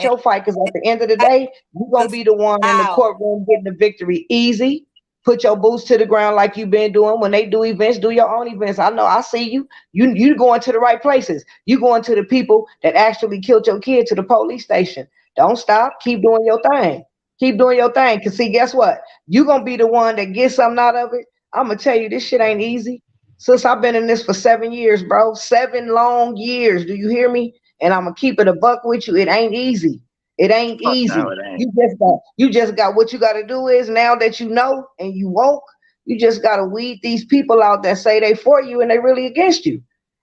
your fight, because at the end of the day, you're gonna be the one in the Wow. courtroom getting the victory easy. Put your boots to the ground like you've been doing. When they do events, do your own events. I know, I see you. You going to the right places. You going to the people that actually killed your kid, to the police station. Don't stop. Keep doing your thing. Keep doing your thing. Cause see, guess what? You gonna be the one that gets something out of it. I'm gonna tell you, this shit ain't easy. Since I've been in this for 7 years, bro. 7 long years. Do you hear me? And I'm gonna keep it a buck with you. It ain't easy. It ain't Fuck no, easy. it ain't. You just got what you got to do is, now that you know and you woke, you just got to weed these people out that say they for you and they really against you.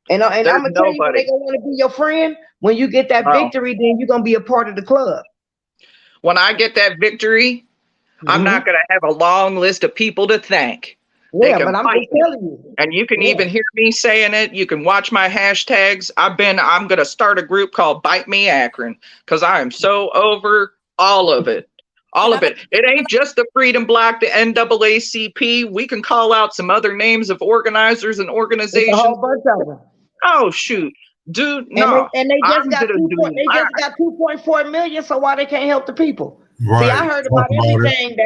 And There's I'm gonna tell you, when they nobody. gonna want to be your friend, when you get that Oh, victory, then you're gonna be a part of the club. when I get that victory, I'm Hmm. not going to have a long list of people to thank. They Yeah, can but I'm fight just me. telling you. And you can Yeah. even hear me saying it. You can watch my hashtags. I'm going to start a group called Bite Me Akron because I am so over all of it. All Can I of it. It ain't just the Freedom Block, the NAACP. We can call out some other names of organizers and It's a whole organizations. bunch of them. Oh, shoot. Dude, And no. they just I'm got going to do they that. just got 2.4 million. So why they can't help the people? See, I Right. heard Talk about about it. everything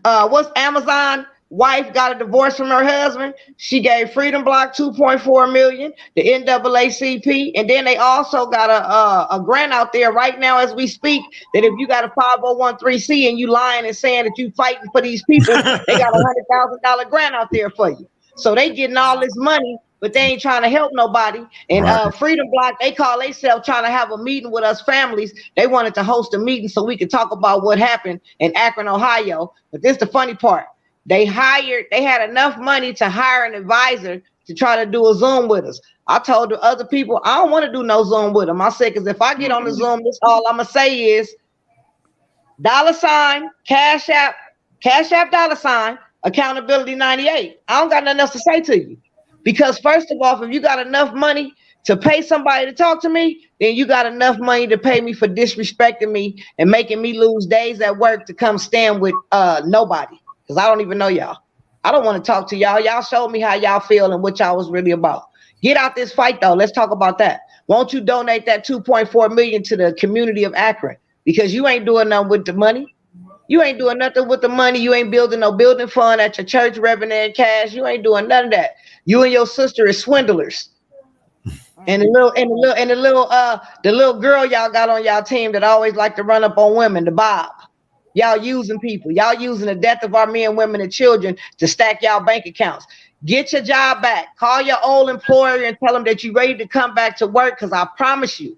that what's Amazon wife got a divorce from her husband. She gave Freedom Block 2.4 million, the NAACP, and then they also got a grant out there right now as we speak, that if you got a 501c and you lying and saying that you fighting for these people, they got $100,000 grant out there for you. So they getting all this money, but they ain't trying to help nobody. And Right. Freedom Block, they call themselves trying to have a meeting with us families. They wanted to host a meeting so we could talk about what happened in Akron, Ohio. But this is the funny part. They had enough money to hire an advisor to try to do a Zoom with us. I told the other people, I don't want to do no Zoom with them. I said, because if I get on the Mm-mm. Zoom, this all I'm going to say is $ Cash App $ accountability 98. I don't got nothing else to say to you. Because first of all, if you got enough money to pay somebody to talk to me, then you got enough money to pay me for disrespecting me and making me lose days at work to come stand with nobody. Because I don't even know y'all. I don't want to talk to y'all. Y'all showed me how y'all feel and what y'all was really about. Get out this fight though. Let's talk about that. Won't you donate that 2.4 million to the community of Akron? Because you ain't doing nothing with the money. You ain't doing nothing with the money. You ain't building no building fund at your church, revenue and cash. You ain't doing none of that. You and your sister is swindlers. And the little girl y'all got on y'all team that always like to run up on women, the Bob. Y'all using people. Y'all using the death of our men, women, and children to stack y'all bank accounts. Get your job back. Call your old employer and tell them that you're ready to come back to work, because I promise you,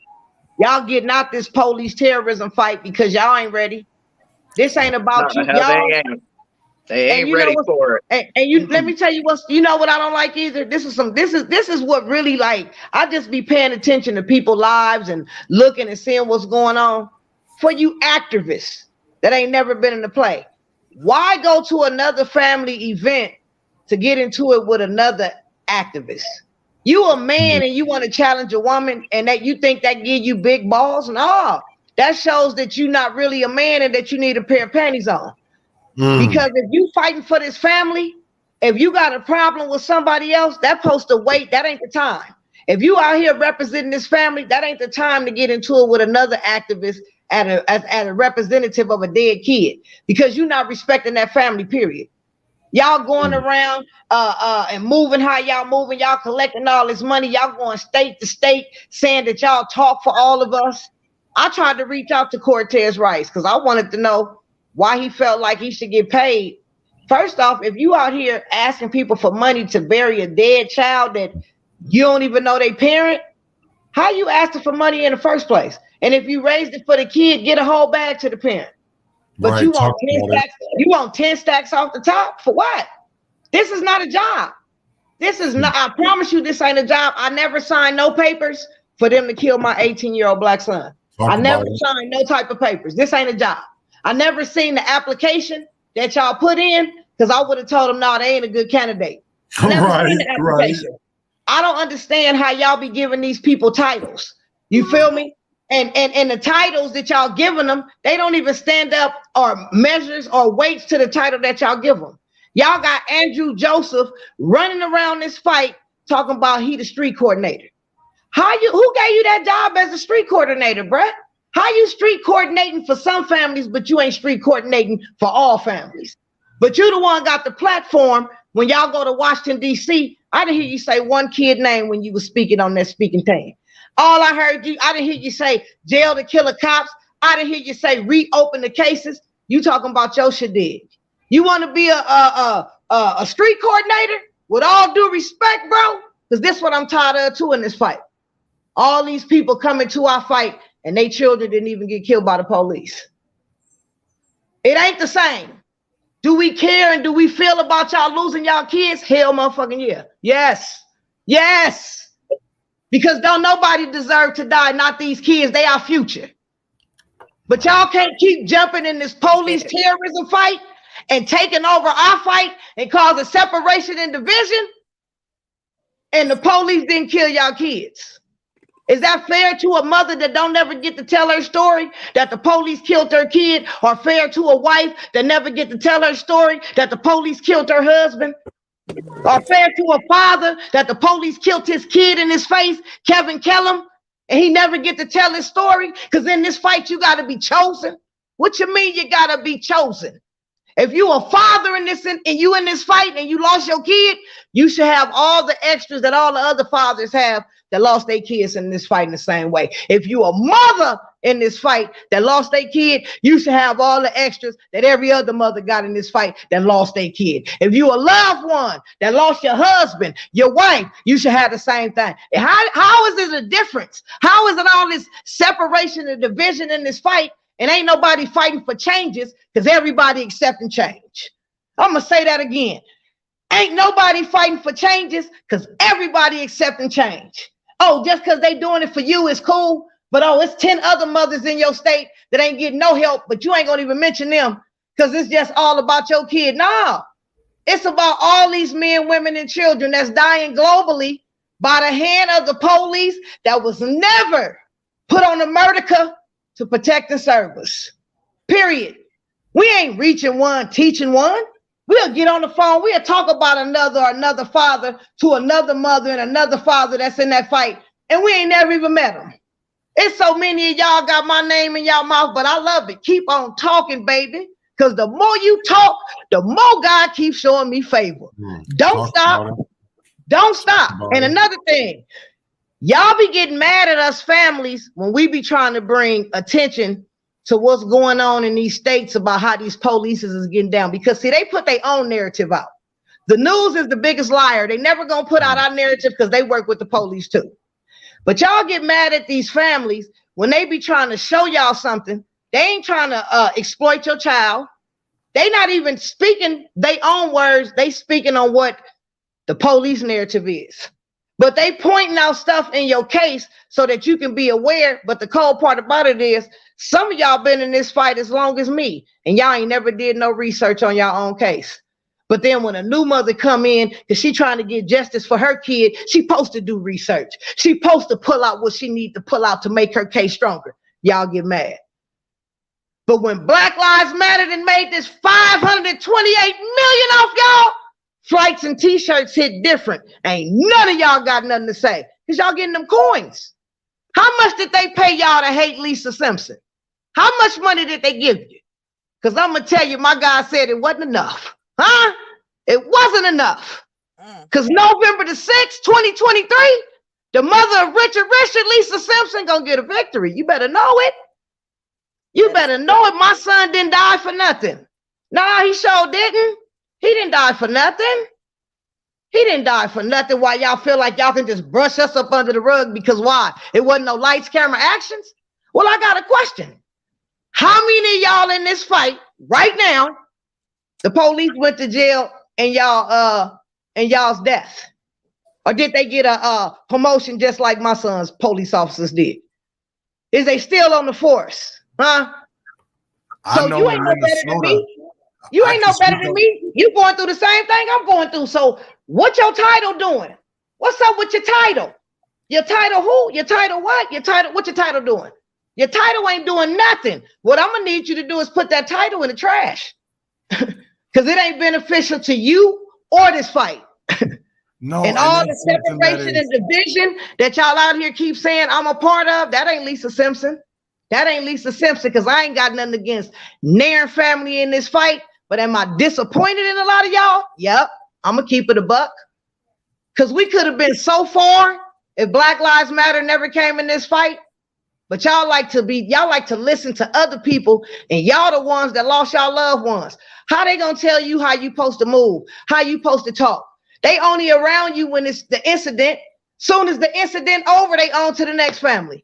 y'all getting out this police terrorism fight because y'all ain't ready. This ain't No, about the you, hell they y'all. ain't. They And ain't you know ready what? for it. And you let Mm-mm. me tell you what I don't like either. This is what really, like, I just be paying attention to people's lives and looking and seeing what's going on. For you activists that ain't never been in the play, why go to another family event to get into it with another activist? You a man and you want to challenge a woman, and that you think that give you big balls? No, that shows that you're not really a man and that you need a pair of panties on. Mm. Because if you fighting for this family, if you got a problem with somebody else, that supposed to wait. That ain't the time. If you out here representing this family, that ain't the time to get into it with another activist at a representative of a dead kid, because you're not respecting that family, period. Y'all going around and moving how y'all moving, y'all collecting all this money, y'all going state to state saying that y'all talk for all of us. I tried to reach out to Cortez Rice because I wanted to know why he felt like he should get paid. First off, if you out here asking people for money to bury a dead child that you don't even know they parent, how you asking for money in the first place? And if you raised it for the kid, get a whole bag to the parent. But Right. you Talk want 10 about it. stacks, you want 10 stacks off the top for what? This is not a job. This is not, I promise you, this ain't a job. I never signed no papers for them to kill my 18-year-old black son. Talk I never about it. signed no type of papers. This ain't a job. I never seen the application that y'all put in, because I would have told them, no, they ain't a good candidate. I never Right. seen the Right. application. I don't understand how y'all be giving these people titles. You feel me? And the titles that y'all giving them, they don't even stand up or measures or weights to the title that y'all give them. Y'all got Andrew Joseph running around this fight talking about he the street coordinator. Who gave you that job as a street coordinator, Brett? How you street coordinating for some families, but you ain't street coordinating for all families? But you the one got the platform. When y'all go to Washington, D.C., I didn't hear you say one kid name when you were speaking on that speaking thing. All I heard you, I didn't hear you say jail the killer cops. I didn't hear you say reopen the cases. You talking about your shit. You want to be a street coordinator? With all due respect, bro, because this is what I'm tired of too in this fight. All these people coming to our fight and they children didn't even get killed by the police. It ain't the same. Do we care and do we feel about y'all losing y'all kids? Hell motherfucking yeah. Yes. Yes. Because don't nobody deserve to die, not these kids. They our future. But y'all can't keep jumping in this police terrorism fight and taking over our fight and causing separation and division. And the police didn't kill y'all kids. Is that fair to a mother that don't ever get to tell her story that the police killed her kid, or fair to a wife that never get to tell her story that the police killed her husband, or fair to a father that the police killed his kid in his face, Kevin Kellum, and he never get to tell his story? Because in this fight, you got to be chosen. What you mean you got to be chosen? If you a father in this and you in this fight and you lost your kid, you should have all the extras that all the other fathers have that lost their kids in this fight in the same way. If you a mother in this fight that lost their kid, you should have all the extras that every other mother got in this fight that lost their kid. If you a loved one that lost your husband, your wife, you should have the same thing. How is it a difference? How is it all this separation and division in this fight? And ain't nobody fighting for changes because everybody accepting change. I'm going to say that again. Ain't nobody fighting for changes because everybody accepting change. Oh, just because they doing it for you is cool. But oh, it's 10 other mothers in your state that ain't getting no help, but you ain't going to even mention them because it's just all about your kid. No, it's about all these men, women, and children that's dying globally by the hand of the police that was never put on America to protect and serve us. Period. We ain't reaching one, teaching one. We'll get on the phone. We'll talk about another father to another mother and another father that's in that fight. And we ain't never even met them. It's so many of y'all got my name in y'all mouth, but I love it. Keep on talking, baby. Because the more you talk, the more God keeps showing me favor. Don't stop. Don't stop. And another thing, y'all be getting mad at us families when we be trying to bring attention to what's going on in these states about how these police is getting down. Because see, they put their own narrative out. The news is the biggest liar. They never gonna put out our narrative because they work with the police too. But y'all get mad at these families when they be trying to show y'all something. They ain't trying to exploit your child. They not even speaking their own words. They speaking on what the police narrative is. But they pointing out stuff in your case so that you can be aware. But the cold part about it is some of y'all been in this fight as long as me, and y'all ain't never did no research on your own case. But then when a new mother come in, because she trying to get justice for her kid, she supposed to do research. She supposed to pull out what she need to pull out to make her case stronger. Y'all get mad. But when Black Lives Matter and made this $528 million off y'all, flights and t-shirts hit different. Ain't none of y'all got nothing to say because y'all getting them coins. How much did they pay y'all to hate Lisa Simpson? How much money did they give you? Because I'm going to tell you, my guy said it wasn't enough. Huh? It wasn't enough. Because November the 6th, 2023, the mother of Richard, Lisa Simpson, going to get a victory. You better know it. You better know it. My son didn't die for nothing. Nah, he sure didn't. He didn't die for nothing. He didn't die for nothing. Why y'all feel like y'all can just brush us up under the rug because why? It wasn't no lights, camera, actions? Well, I got a question. How many of y'all in this fight right now, the police went to jail and y'all's death? Or did they get a promotion just like my son's police officers did? Is they still on the force? Huh? So you ain't no better than me. You ain't no better than me. You going through the same thing I'm going through. So what your title doing? What's up with your title? Your title who? Your title what? What your title doing? Your title ain't doing nothing. What I'm gonna need you to do is put that title in the trash. Because it ain't beneficial to you or this fight. No, and all the separation and division that y'all out here keep saying I'm a part of, that ain't Lisa Simpson. That ain't Lisa Simpson, because I ain't got nothing against Nairn family in this fight. But am I disappointed in a lot of y'all? Yep. I'm going to keep it a buck. Because we could have been so far if Black Lives Matter never came in this fight. But y'all like to listen to other people, and y'all the ones that lost y'all loved ones. How they gonna tell you how you supposed to move, how you supposed to talk? They only around you when it's the incident. Soon as the incident over, they on to the next family.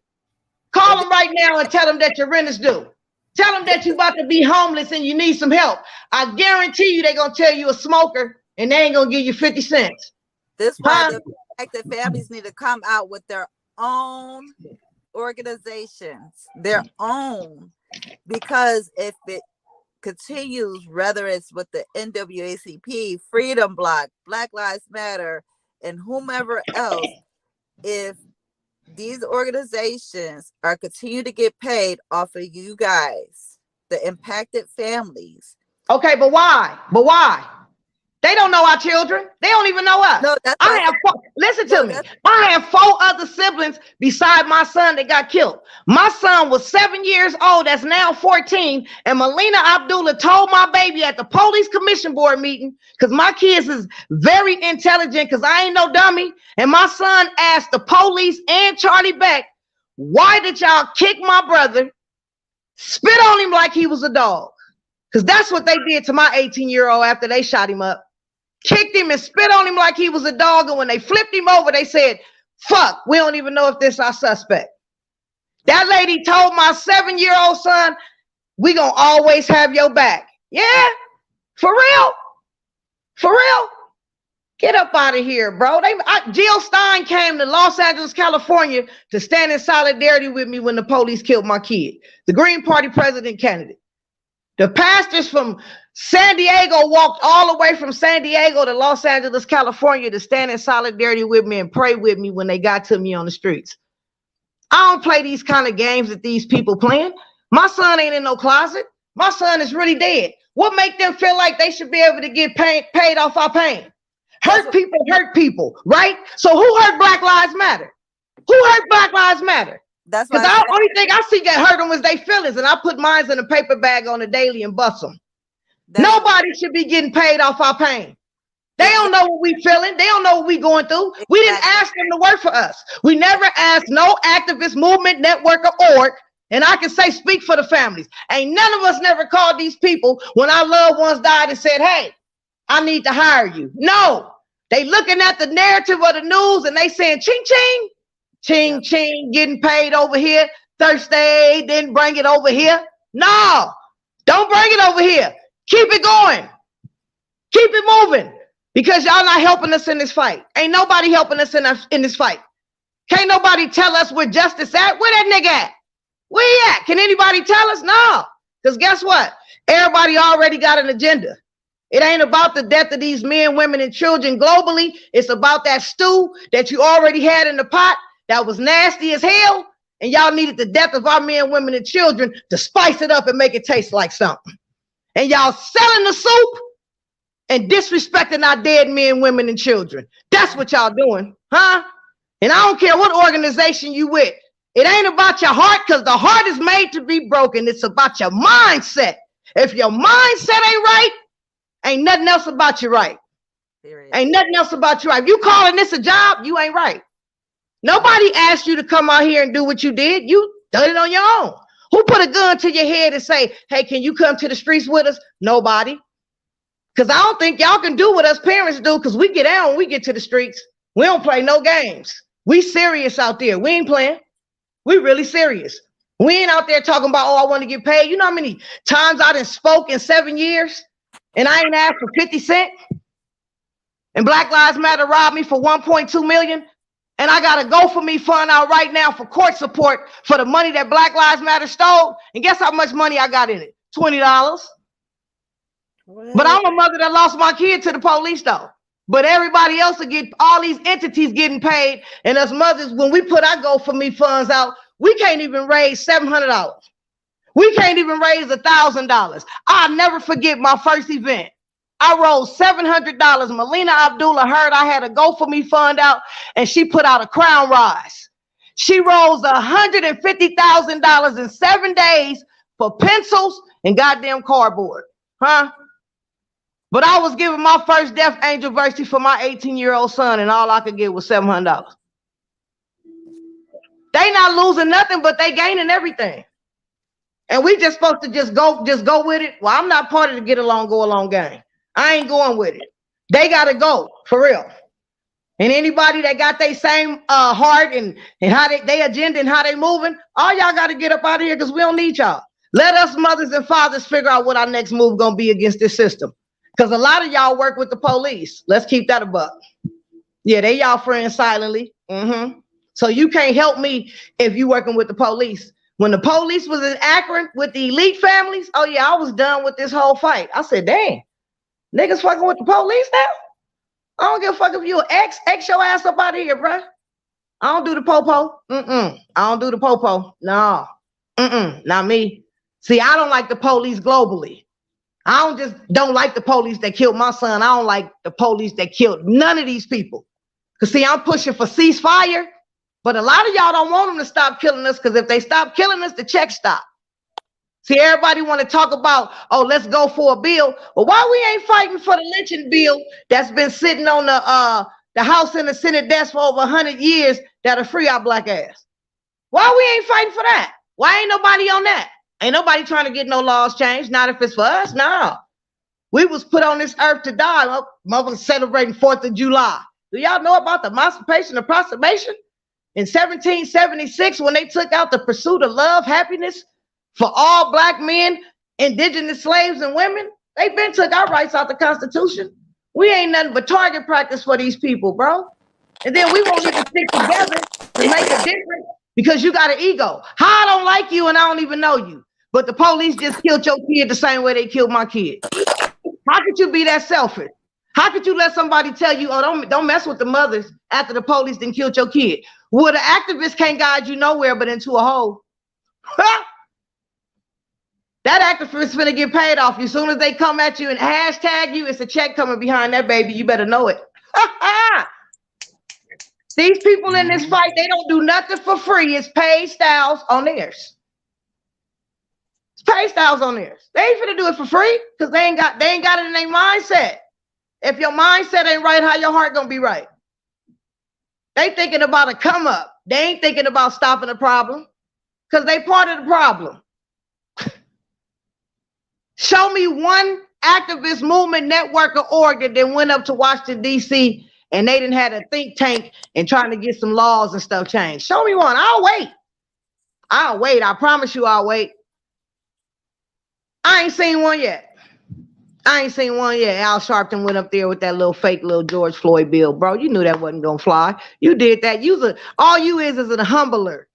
Call them right now and tell them that your rent is due. Tell them that you about to be homeless and you need some help. I guarantee you they gonna tell you a smoker and they ain't gonna give you 50 cents. This why the fact that families need to come out with their own organizations, their own, because if it continues, whether it's with the NAACP, Freedom Bloc, Black Lives Matter, and whomever else, if these organizations are continue to get paid off of you guys, the impacted families. Okay, but why? They don't know our children. They don't even know us. No, listen to me. I have 4 other siblings beside my son that got killed. My son was 7 years old. That's now 14. And Melina Abdullah told my baby at the police commission board meeting, because my kids is very intelligent, because I ain't no dummy. And my son asked the police and Charlie Beck, why did y'all kick my brother, spit on him like he was a dog? Because that's what they did to my 18-year-old after they shot him up. Kicked him and spit on him like he was a dog. And when they flipped him over, they said, fuck, we don't even know if this is our suspect. That lady told my 7-year-old son, we gonna always have your back. Yeah, for real. Get up out of here, bro. Jill Stein came to Los Angeles, California to stand in solidarity with me when the police killed my kid, the Green Party president candidate. The pastors from San Diego walked all the way from San Diego to Los Angeles, California to stand in solidarity with me and pray with me when they got to me on the streets. I don't play these kind of games that these people playing. My son ain't in no closet. My son is really dead. What make them feel like they should be able to get paid off our pain? Hurt people, right? So who hurt Black Lives Matter? Who hurt Black Lives Matter? That's because the only thing I see get hurt them is they feelings, and I put mine in a paper bag on the daily and bust them. Nobody should be getting paid off our pain. They don't know what we feeling. They don't know what we going through. We didn't ask them to work for us. We never asked no activist movement, network, or org. And I can say, speak for the families. Ain't none of us never called these people when our loved ones died and said, hey, I need to hire you. No, they looking at the narrative of the news and they saying, ching, ching. Ching, ching, getting paid over here. Thursday, didn't bring it over here. No, don't bring it over here. Keep it going. Keep it moving. Because y'all not helping us in this fight. Ain't nobody helping us in this fight. Can't nobody tell us where justice at. Where that nigga at? Where he at? Can anybody tell us? No. Because guess what? Everybody already got an agenda. It ain't about the death of these men, women, and children globally. It's about that stew that you already had in the pot that was nasty as hell, and y'all needed the death of our men, women, and children to spice it up and make it taste like something. And y'all selling the soup and disrespecting our dead men, women, and children. That's what y'all doing, huh? And I don't care what organization you with. It ain't about your heart, because the heart is made to be broken. It's about your mindset. If your mindset ain't right, ain't nothing else about you right. Period. Ain't nothing else about you right. If you calling this a job, you ain't right. Nobody asked you to come out here and do what you did. You done it on your own. Who put a gun to your head and say, hey, can you come to the streets with us? Nobody. Because I don't think y'all can do what us parents do, because we get out when we get to the streets. We don't play no games. We serious out there. We ain't playing. We really serious. We ain't out there talking about, oh, I want to get paid. You know how many times I done spoke in 7 years and I ain't asked for 50 cents? And Black Lives Matter robbed me for 1.2 million. And I got a GoFundMe fund out right now for court support for the money that Black Lives Matter stole. And guess how much money I got in it? $20. Well, but I'm a mother that lost my kid to the police though. But everybody else will get, all these entities getting paid. And us mothers, when we put our GoFundMe funds out, we can't even raise $700. We can't even raise $1,000. I'll never forget my first event. I rolled $700. Melina Abdullah heard I had a GoFundMe fund out, and she put out a crown rise. She rolls $150,000 in 7 days for pencils and goddamn cardboard. Huh? But I was giving my first Death Angel Versity for my 18-year-old son, and all I could get was $700. They not losing nothing, but they gaining everything. And we just supposed to just go with it. Well, I'm not part of the get along, go along gang. I ain't going with it. They gotta go for real. And anybody that got their same heart and how they agenda and how they moving, all y'all got to get up out of here because we don't need y'all. Let us mothers and fathers figure out what our next move gonna be against this system. Because a lot of y'all work with the police. Let's keep that a buck. Yeah, they y'all friends silently. So you can't help me if you working with the police. When the police was in Akron with the elite families, oh yeah, I was done with this whole fight. I said, dang, niggas fucking with the police now? I don't give a fuck if you X your ass up out of here, bro. I don't do the popo. I don't do the popo. No. Not me. See, I don't like the police globally. I don't like the police that killed my son. I don't like the police that killed none of these people. Because see, I'm pushing for ceasefire, but a lot of y'all don't want them to stop killing us because if they stop killing us, the checks stop. See, everybody want to talk about, oh, let's go for a bill. But why we ain't fighting for the lynching bill that's been sitting on the House and the Senate desk for over 100 years that'll free our black ass? Why we ain't fighting for that? Why ain't nobody on that? Ain't nobody trying to get no laws changed. Not if it's for us. No. We was put on this earth to die. Motherfuckers celebrating 4th of July. Do y'all know about the Emancipation of Proclamation? In 1776, when they took out the pursuit of love, happiness, for all black men, indigenous slaves and women, they been took our rights out the Constitution. We ain't nothing but target practice for these people, bro. And then we won't even stick together to make a difference because you got an ego. How I don't like you and I don't even know you, but the police just killed your kid the same way they killed my kid. How could you be that selfish? How could you let somebody tell you, oh, don't mess with the mothers after the police then killed your kid? Well, the activists can't guide you nowhere but into a hole. That activist finna get paid off you. As soon as they come at you and hashtag you, it's a check coming behind that baby. You better know it. These people in this fight, they don't do nothing for free. It's paid styles on theirs. It's paid styles on theirs. They ain't finna do it for free because they ain't got it in their mindset. If your mindset ain't right, how your heart gonna be right? They thinking about a come up. They ain't thinking about stopping the problem because they part of the problem. Show me one activist movement network or org that then went up to Washington, D.C. and they didn't have a think tank and trying to get some laws and stuff changed. Show me one. I'll wait. I promise you I'll wait. I ain't seen one yet. Al Sharpton went up there with that little fake little George Floyd bill. Bro, you knew that wasn't going to fly. You did that. All you is a humbler.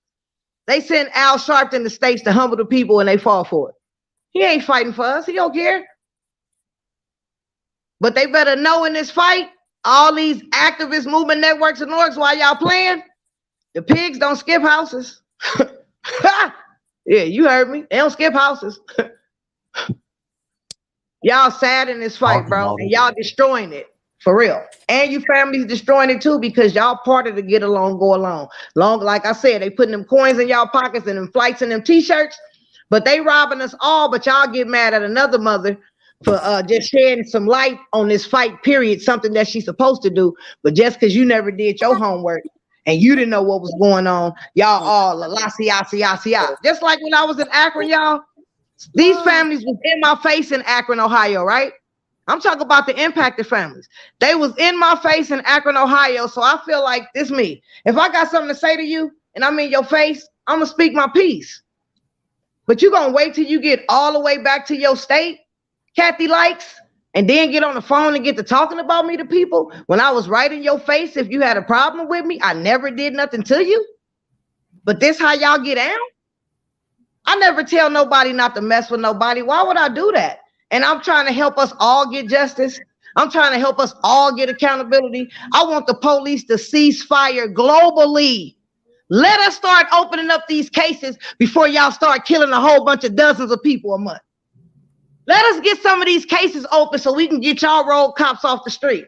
They send Al Sharpton to states to humble the people and they fall for it. He ain't fighting for us. He don't care. But they better know in this fight, all these activist movement networks and orgs, while y'all playing, the pigs don't skip houses. Yeah, you heard me. They don't skip houses. Y'all sad in this fight, bro. And y'all destroying it. For real. And you families destroying it too because y'all part of the get along, go along. Like I said, they putting them coins in y'all pockets and them flights and them t-shirts. But they robbing us all, but y'all get mad at another mother for just shedding some light on this fight, period, something that she's supposed to do. But just because you never did your homework and you didn't know what was going on, y'all all just like when I was in Akron, y'all, these families was in my face in Akron, Ohio, right? I'm talking about the impacted families. They was in my face in Akron, Ohio, so I feel like this me. If I got something to say to you and I'm in your face, I'm going to speak my piece. But you gonna wait till you get all the way back to your state, Kathy Likes, and then get on the phone and get to talking about me to people when I was right in your face. If you had a problem with me, I never did nothing to you. But this how y'all get down? I never tell nobody not to mess with nobody. Why would I do that? And I'm trying to help us all get justice. I'm trying to help us all get accountability. I want the police to cease fire globally. Let us start opening up these cases before y'all start killing a whole bunch of dozens of people a month. Let us get some of these cases open so we can get y'all road cops off the street.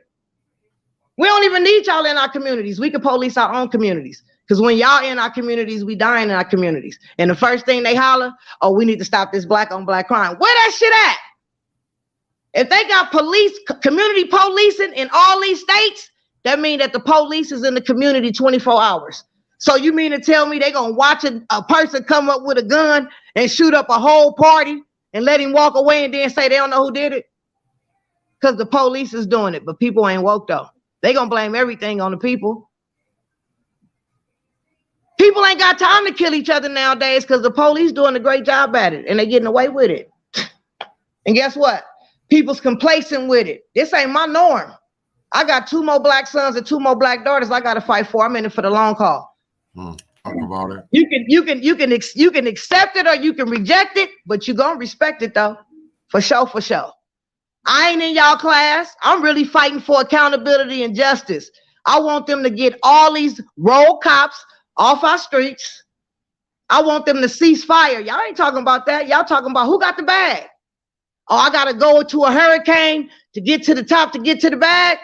We don't even need y'all in our communities. We can police our own communities Because when y'all in our communities, we dying in our communities. And the first thing they holler, oh, we need to stop this black on black crime. Where that shit at? If they got police, community policing in all these states, that means that the police is in the community 24 hours. So you mean to tell me they gonna watch a person come up with a gun and shoot up a whole party and let him walk away and then say they don't know who did it? Because the police is doing it, but people ain't woke though. They gonna blame everything on the people. People ain't got time to kill each other nowadays because the police doing a great job at it and they getting away with it. And guess what? People's complacent with it. This ain't my norm. I got 2 more black sons and 2 more black daughters I got to fight for. I'm in it for the long haul. Talk about it. You can accept it or you can reject it, but you gonna respect it though, for sure, for sure. I ain't in y'all class. I'm really fighting for accountability and justice. I want them to get all these road cops off our streets. I want them to cease fire. Y'all ain't talking about that. Y'all talking about who got the bag. Oh, I gotta go to a hurricane to get to the top to get to the bag.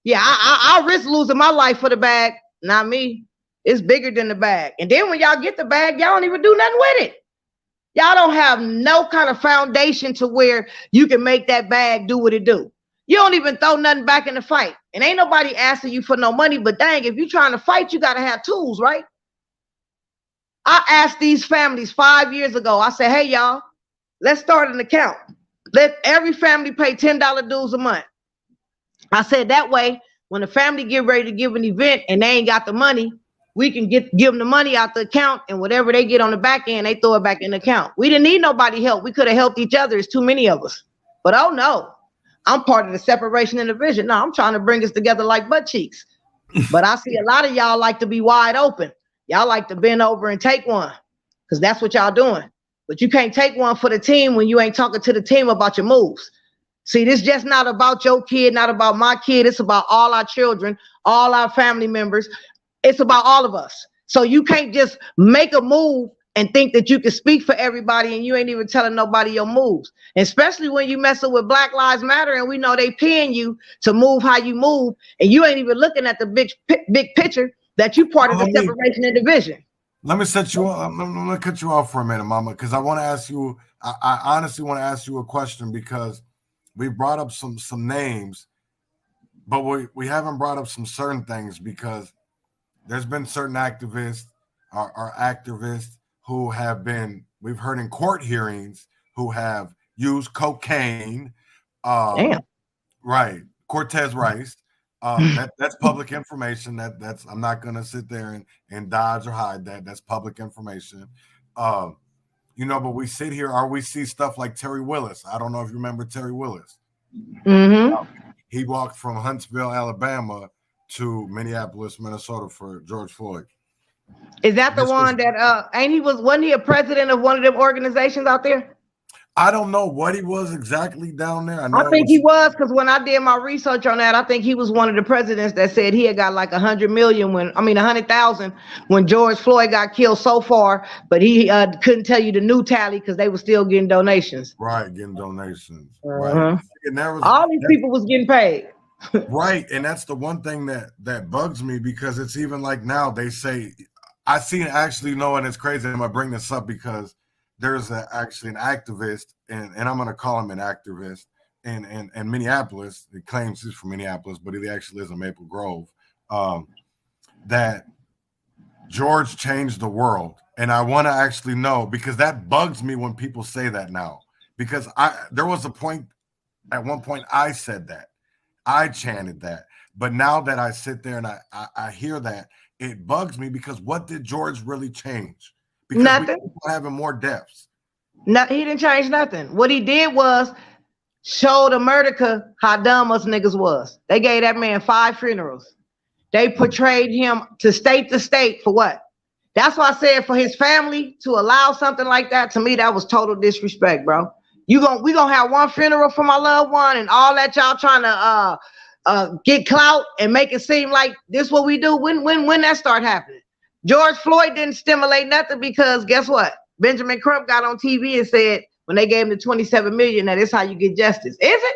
Yeah, I'll risk losing my life for the bag. Not me. It's bigger than the bag. And then when y'all get the bag, y'all don't even do nothing with it. Y'all don't have no kind of foundation to where you can make that bag do what it do. You don't even throw nothing back in the fight. And ain't nobody asking you for no money, but dang, if you're trying to fight, you got to have tools, right? I asked these families 5 years ago, I said, hey, y'all, let's start an account. Let every family pay $10 dues a month. I said that way, when the family get ready to give an event and they ain't got the money, we can give them the money out the account, and whatever they get on the back end, they throw it back in the account. We didn't need nobody help. We could have helped each other. It's too many of us. But oh no, I'm part of the separation and division. No, I'm trying to bring us together like butt cheeks. But I see a lot of y'all like to be wide open. Y'all like to bend over and take one because that's what y'all doing. But you can't take one for the team when you ain't talking to the team about your moves. See, this just not about your kid, not about my kid. It's about all our children, all our family members. It's about all of us. So you can't just make a move and think that you can speak for everybody and you ain't even telling nobody your moves. Especially when you messing with Black Lives Matter and we know they paying you to move how you move and you ain't even looking at the big picture that you part of the separation and division. Let me set you up. I'm gonna cut you off for a minute, Mama, because I want to ask you. I honestly want to ask you a question because we brought up some names, but we haven't brought up some certain things because there's been certain activists or activists who have been, we've heard in court hearings, who have used cocaine. Right, Cortez Rice. That's public information. That's I'm not gonna sit there and dodge or hide that. That's public information. But we sit here or we see stuff like Terry Willis. I don't know if you remember Terry Willis. Mm-hmm. He walked from Huntsville, Alabama to Minneapolis, Minnesota for George Floyd. Is that the one that wasn't he a president of one of them organizations out there? I don't know what he was exactly down there. I think he was, because when I did my research on that, I think he was one of the presidents that said he had got like 100,000 when George Floyd got killed so far, but he couldn't tell you the new tally because they were still getting donations. Right, getting donations. Uh-huh. Right. And all these people was getting paid. Right, and that's the one thing that bugs me because it's even like now they say, I see actually know, and it's crazy. I'm gonna bring this up because there's actually an activist, and I'm going to call him an activist, in Minneapolis. He claims he's from Minneapolis, but he actually lives in Maple Grove, that George changed the world. And I want to actually know, because that bugs me when people say that now. Because there was a point, at one point I said that. I chanted that. But now that I sit there and I hear that, it bugs me because what did George really change? Because nothing. We're having more deaths. No, he didn't change nothing. What he did was show America how dumb us niggas was. They gave that man 5 funerals. They portrayed him to state for what? That's why I said for his family to allow something like that, to me, that was total disrespect, bro. We gonna have one funeral for my loved one and all that y'all trying to get clout and make it seem like this what we do. When that start happening? George Floyd didn't stimulate nothing because guess what? Benjamin Crump got on TV and said when they gave him the 27 million, that is how you get justice. Is it?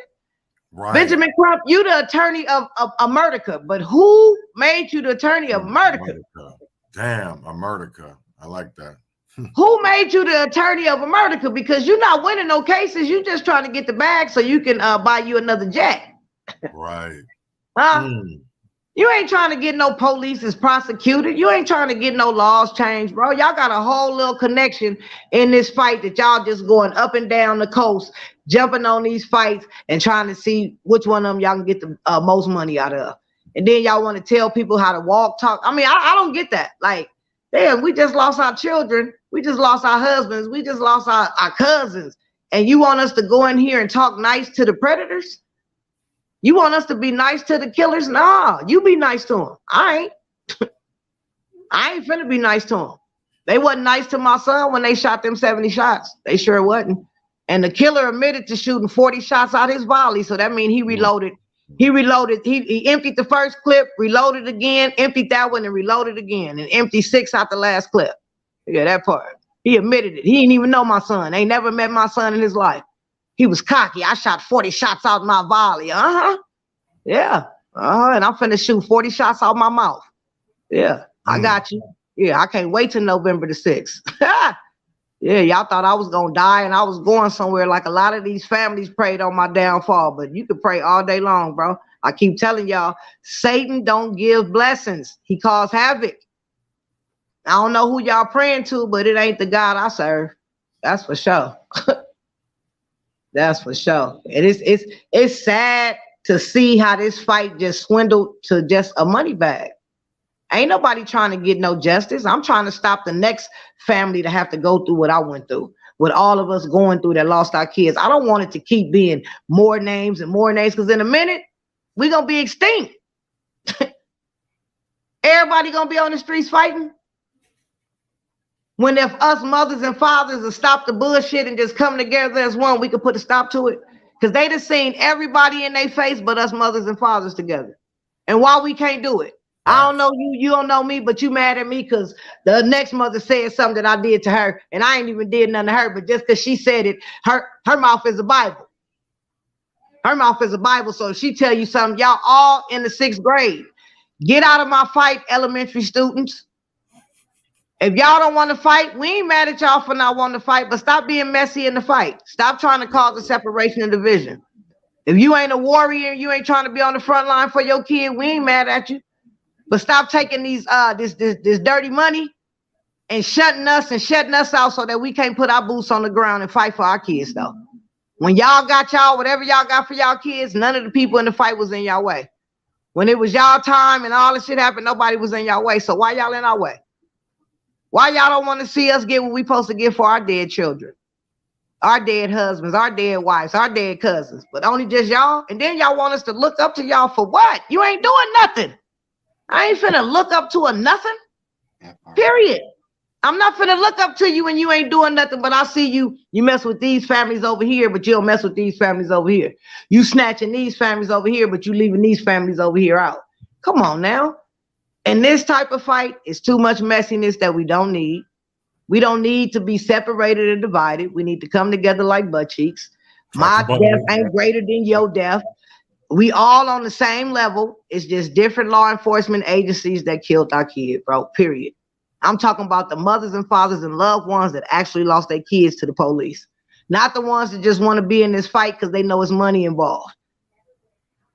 Right. Benjamin Crump, you the attorney of America, but who made you the attorney of America? Damn, America. I like that. Who made you the attorney of America? Because you're not winning no cases. You just trying to get the bag so you can buy you another jet. Right. Huh? You ain't trying to get no police is prosecuted. You ain't trying to get no laws changed, bro. Y'all got a whole little connection in this fight that y'all just going up and down the coast, jumping on these fights and trying to see which one of them y'all can get the most money out of. And then y'all want to tell people how to walk, talk. I mean, I don't get that. Like, damn, we just lost our children. We just lost our husbands. We just lost our cousins. And you want us to go in here and talk nice to the predators? You want us to be nice to the killers? Nah, you be nice to them. I ain't finna be nice to them. They wasn't nice to my son when they shot them 70 shots. They sure wasn't. And the killer admitted to shooting 40 shots out his volley. So that means he reloaded. He reloaded. He emptied the first clip, reloaded again, emptied that one, and reloaded again, and emptied 6 out the last clip. Yeah, that part. He admitted it. He didn't even know my son. Ain't never met my son in his life. He was cocky. I shot 40 shots out my volley. Yeah. And I'm finna shoot 40 shots out my mouth. Yeah, I got you. Yeah, I can't wait till November the 6th. Yeah, y'all thought I was gonna die and I was going somewhere like a lot of these families prayed on my downfall, but you could pray all day long, bro. I keep telling y'all, Satan don't give blessings. He causes havoc. I don't know who y'all praying to, but it ain't the God I serve. That's for sure. That's for sure. And it's sad to see how this fight just swindled to just a money bag. Ain't nobody trying to get no justice. I'm trying to stop the next family to have to go through what I went through, with all of us going through that lost our kids. I don't want it to keep being more names and more names, because in a minute, we're going to be extinct. Everybody going to be on the streets fighting. When if us mothers and fathers will stop the bullshit and just come together as one, we could put a stop to it. Because they just seen everybody in their face but us mothers and fathers together. And why we can't do it? I don't know you, you don't know me, but you mad at me because the next mother said something that I did to her, and I ain't even did nothing to her, but just because she said it, her mouth is a Bible. Her mouth is a Bible, so if she tell you something, y'all all in the 6th grade. Get out of my fight, elementary students. If y'all don't want to fight, we ain't mad at y'all for not wanting to fight, but stop being messy in the fight. Stop trying to cause a separation and division. If you ain't a warrior, you ain't trying to be on the front line for your kid, we ain't mad at you. But stop taking these this dirty money and shutting us out so that we can't put our boots on the ground and fight for our kids, though. When y'all got whatever y'all got for y'all kids, none of the people in the fight was in y'all way. When it was y'all time and all this shit happened, nobody was in y'all way. So why y'all in our way? Why y'all don't want to see us get what we supposed to get for our dead children, our dead husbands, our dead wives, our dead cousins, but only just y'all? And then y'all want us to look up to y'all for what? You ain't doing nothing. I ain't finna look up to a nothing, period. I'm not finna look up to you and you ain't doing nothing, but I see you mess with these families over here, but you don't mess with these families over here. You snatching these families over here, but you leaving these families over here out. Come on now. And this type of fight is too much messiness that we don't need. We don't need to be separated and divided. We need to come together like butt cheeks. My death ain't greater than your death. We all on the same level. It's just different law enforcement agencies that killed our kid, bro, period. I'm talking about the mothers and fathers and loved ones that actually lost their kids to the police. Not the ones that just want to be in this fight because they know it's money involved.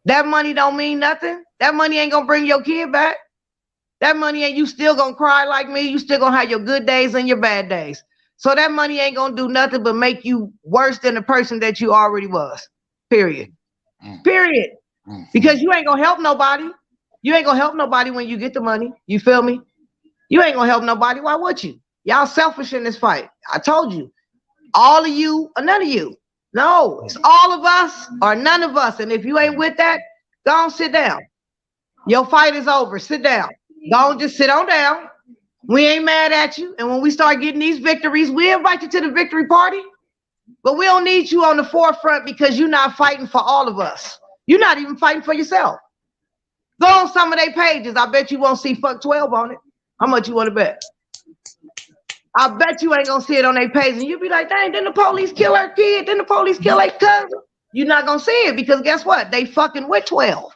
That money don't mean nothing. That money ain't going to bring your kid back. That money ain't, you still going to cry like me. You still going to have your good days and your bad days. So that money ain't going to do nothing but make you worse than the person that you already was, period. Period. Because you ain't gonna help nobody. You ain't gonna help nobody when you get the money. You feel me? You ain't gonna help nobody. Why would you? Y'all selfish in this fight. I told you. All of you or none of you. No, it's all of us or none of us. And if you ain't with that, go on, sit down. Your fight is over. Sit down. Go on, just sit on down. We ain't mad at you. And when we start getting these victories, we invite you to the victory party. But we don't need you on the forefront because you're not fighting for all of us. You're not even fighting for yourself. Go on some of their pages. I bet you won't see fuck 12 on it. How much you want to bet? I bet you ain't going to see it on their page. And you'll be like, dang, didn't the police kill her kid? Didn't the police kill her cousin? You're not going to see it because guess what? They fucking with 12.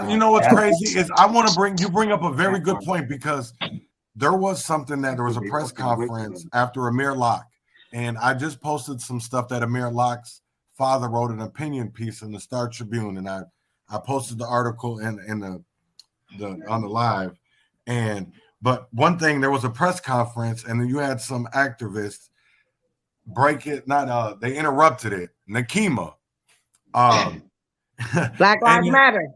You know what's crazy is I want to bring up a very good point because there was a press conference after Amir Locke, and I just posted some stuff that Amir Locke's father wrote an opinion piece in the Star Tribune, and I posted the article in the on the live. But one thing, there was a press conference, and then you had some activists they interrupted it. Nakima. Black Lives Matter.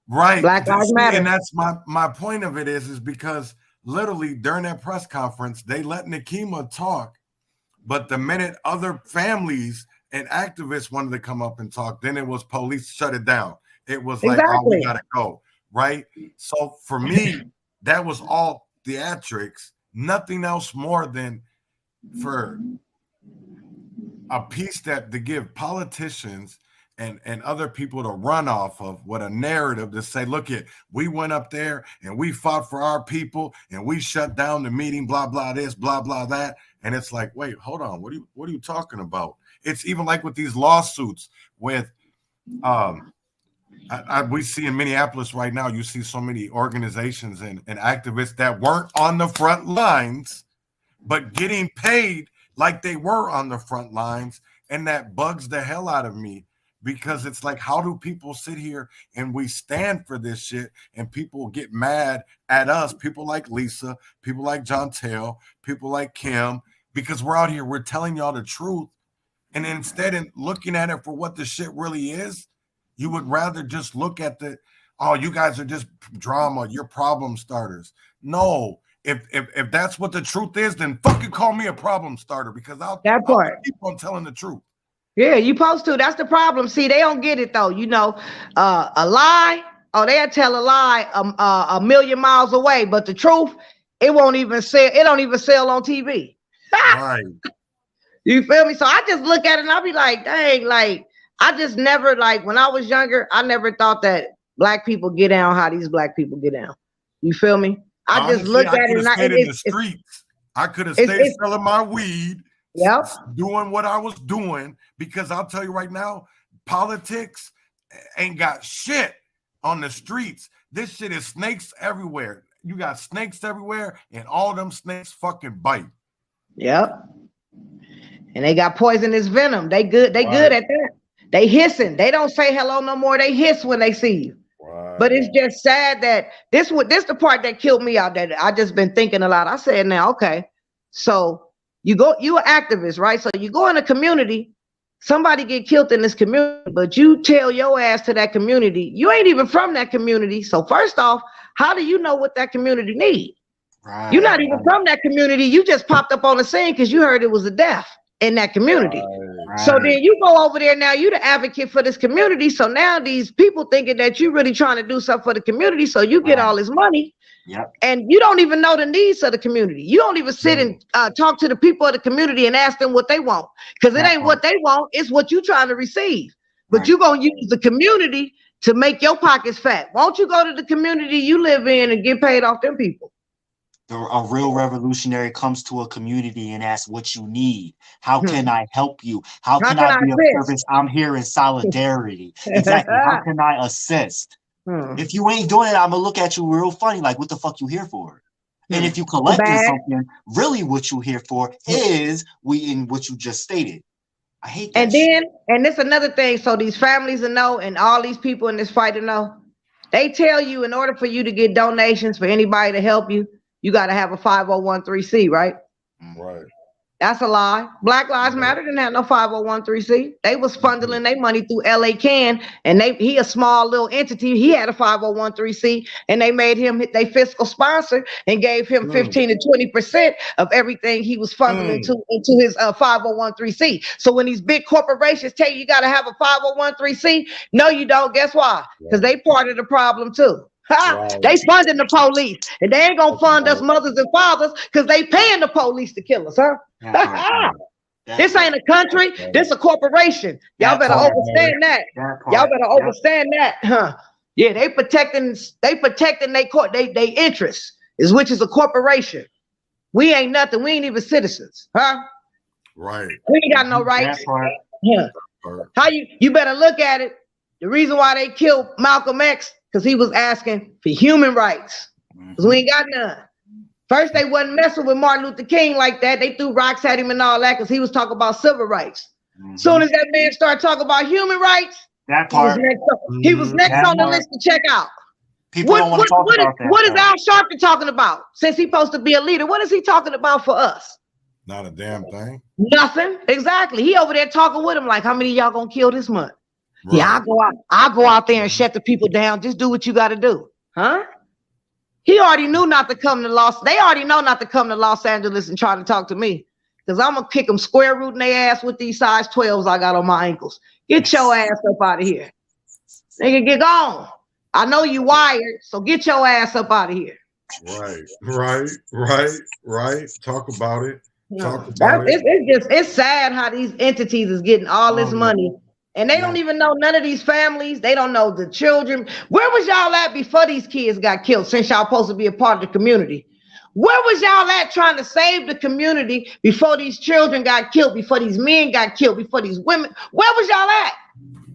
Right. Black Lives Matter. And that's my point of it is because literally during that press conference, they let Nakima talk, but the minute other families and activists wanted to come up and talk, then it was police shut it down. It was like, oh, we gotta go. Right. So for me, that was all theatrics, nothing else more than for a piece to give politicians and other people to run off of, what a narrative to say, look at, we went up there and we fought for our people and we shut down the meeting, blah, blah, this, blah, blah, that. And it's like, wait, hold on. What are you talking about? It's even like with these lawsuits with, we see in Minneapolis right now, you see so many organizations and activists that weren't on the front lines, but getting paid like they were on the front lines. And that bugs the hell out of me, because it's like, how do people sit here and we stand for this shit and people get mad at us, people like Lisa, people like John Tale, people like Kim, because we're out here, we're telling y'all the truth. And instead of looking at it for what the shit really is, you would rather just look at oh, you guys are just drama, you're problem starters. No, if that's what the truth is, then fucking call me a problem starter, because I'll keep on telling the truth. Yeah, you supposed to. That's the problem. See, they don't get it though. You know, a lie, they'll tell a lie a million miles away, but the truth, it won't even sell. It don't even sell on TV. Right. You feel me? So I just look at it and I'll be like, dang, like, I just never, like, when I was younger, I never thought that black people get down how these black people get down. You feel me? I just looked at it and I could have stayed selling my weed. Yep. Doing what I was doing, because I'll tell you right now, politics ain't got shit on the streets. This shit is snakes everywhere. You got snakes everywhere, and all them snakes fucking bite. Yep. And they got poisonous venom. They good at that. They hissing. They don't say hello no more. They hiss when they see you. Right. But it's just sad that this the part that killed me out, that I just been thinking a lot. I said, now, okay, so you an activist, right? So you go in a community, somebody get killed in this community, but you tell your ass to that community, you ain't even from that community. So first off, how do you know what that community need? Right. You're not even from that community. You just popped up on the scene because you heard it was a death in that community. Right. So then you go over there, now you the advocate for this community. So now these people thinking that you really trying to do something for the community. So you get all this money. Yep. And you don't even know the needs of the community. You don't even sit and talk to the people of the community and ask them what they want, because it ain't what they want, it's what you trying to receive. But you're going to use the community to make your pockets fat. Won't you go to the community you live in and get paid off them people? A real revolutionary comes to a community and asks what you need. How can I help you? How can I be of service? I'm here in solidarity. Exactly. How can I assist? If you ain't doing it, I'm gonna look at you real funny, like, what the fuck you here for? And if you collecting something, really what you here for is what you just stated. I hate that. And this another thing. So these families will know, and all these people in this fight to know, they tell you in order for you to get donations for anybody to help you, you got to have a 501c, right? Right. That's a lie. Black Lives Matter didn't have no 501c. They was funneling their money through LA Can, and he a small little entity. He had a 501c, and they made him their fiscal sponsor and gave him 15 to 20% of everything he was funneling into his 501c. So when these big corporations tell you got to have a 501c, no, you don't. Guess why? Because they part of the problem too. Right. They funding the police, and they ain't gonna fund us mothers and fathers because they paying the police to kill us, huh? This ain't a country, this a corporation. Y'all better understand that. Y'all better understand that, huh? Yeah, they protecting they interests, which is a corporation. We ain't nothing. We ain't even citizens, huh? Right. We ain't got no rights. Yeah. How you better look at it. The reason why they killed Malcolm X, because he was asking for human rights. Because we ain't got none. First, they wasn't messing with Martin Luther King like that. They threw rocks at him and all that because he was talking about civil rights. Soon as that man started talking about human rights, that part, he was next on the list to check out. People don't want to talk about that. What is Al Sharpton talking about? Since he's supposed to be a leader, what is he talking about for us? Not a damn thing. Nothing. Exactly. He over there talking with him like, how many of y'all gonna kill this month? Right. Yeah, I'll go out there and shut the people down. Just do what you got to do, huh? He already knew not to come to They already know not to come to Los Angeles and try to talk to me, because I'm gonna kick them square root in their ass with these size 12s I got on my ankles. Get your ass up out of here, nigga. Get gone. I know you wired, so get your ass up out of here. Right. Talk about it. It's sad how these entities is getting all this money. And they don't even know none of these families. They don't know the children. Where was y'all at before these kids got killed, since y'all supposed to be a part of the community? Where was y'all at trying to save the community before these children got killed, before these men got killed, before these women? Where was y'all at?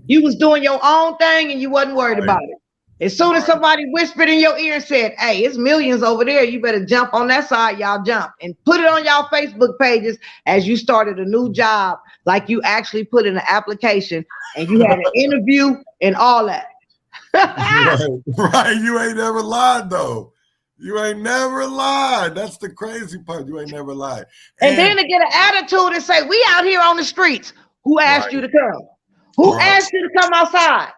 You was doing your own thing and you wasn't worried about it. As soon as somebody whispered in your ear and said, hey, it's millions over there, you better jump on that side, y'all jump. And put it on y'all Facebook pages as you started a new job, like you actually put in an application and you had an interview and all that. Right. You ain't never lied, though. You ain't never lied. That's the crazy part. You ain't never lied. And then to get an attitude and say, we out here on the streets. Who asked you to come? Who asked you to come outside?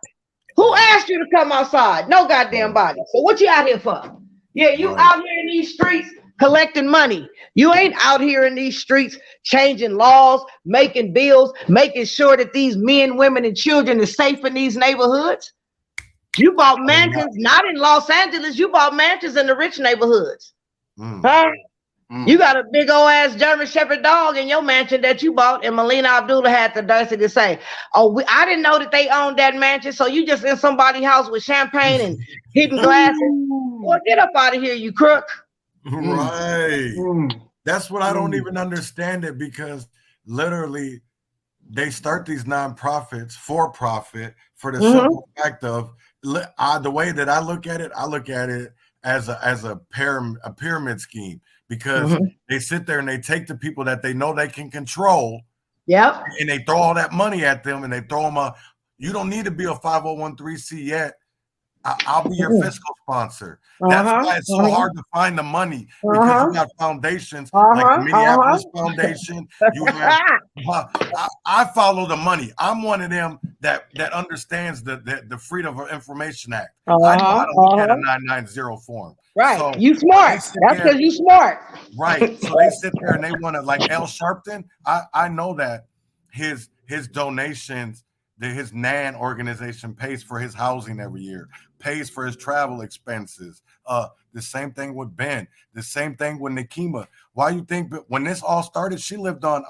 Who asked you to come outside? No goddamn body. So what you out here for? Yeah, you out here in these streets collecting money. You ain't out here in these streets changing laws, making bills, making sure that these men, women, and children are safe in these neighborhoods. You bought mansions, not in Los Angeles. You bought mansions in the rich neighborhoods. Huh? You got a big old ass German Shepherd dog in your mansion that you bought, and Melina Abdullah had the audacity to say, "Oh, I didn't know that they owned that mansion, so you just in somebody's house with champagne and hidden glasses. Well, get up out of here, you crook." Right. That's what I don't even understand it, because literally they start these nonprofits for profit for the simple fact of the way that I look at it as a pyramid scheme. Because they sit there and they take the people that they know they can control, and they throw all that money at them, and they throw them you don't need to be a 501(c)(3) yet. I'll be your fiscal sponsor. That's why it's so hard to find the money, because you got foundations like the Minneapolis Foundation. You have, I follow the money. I'm one of them that understands the Freedom of Information Act. I know how to look at a 990 form. Right, so you smart. That's because you smart. Right. So they sit there and they want to, like Al Sharpton. I know that his donations, that his NAN organization pays for his housing every year, pays for his travel expenses. The same thing with Ben. The same thing with Nikema. Why you think? But when this all started, she lived on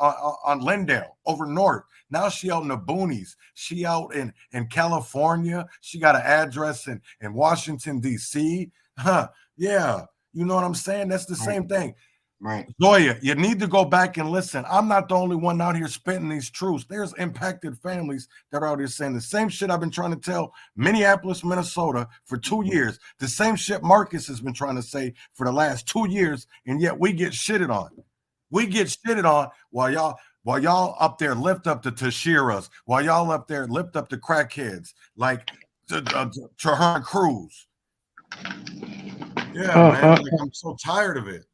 Lindale over north. Now she out in the boonies. She out in California. She got an address in Washington D.C. Yeah, you know what I'm saying? That's the same thing. Right. Zoya, you need to go back and listen. I'm not the only one out here spitting these truths. There's impacted families that are out here saying the same shit I've been trying to tell Minneapolis, Minnesota for 2 years. The same shit Marcus has been trying to say for the last 2 years, and yet we get shitted on. We get shitted on while y'all up there lift up the Tashiras, while y'all up there lift up the crackheads like Trahan Cruz. Yeah, man, like, I'm so tired of it.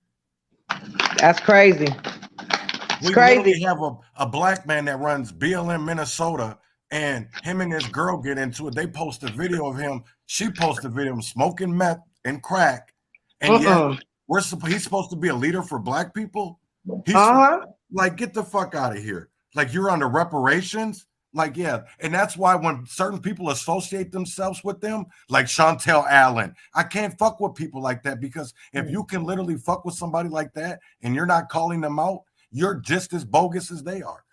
That's crazy. We literally have a black man that runs BLM Minnesota, and him and his girl get into it. They post a video of him. She posted a video of him smoking meth and crack, and yet he's supposed to be a leader for black people. He's like, get the fuck out of here. Like, you're under reparations. Like, yeah, and that's why when certain people associate themselves with them, like Chantel Allen, I can't fuck with people like that, because if you can literally fuck with somebody like that and you're not calling them out, you're just as bogus as they are.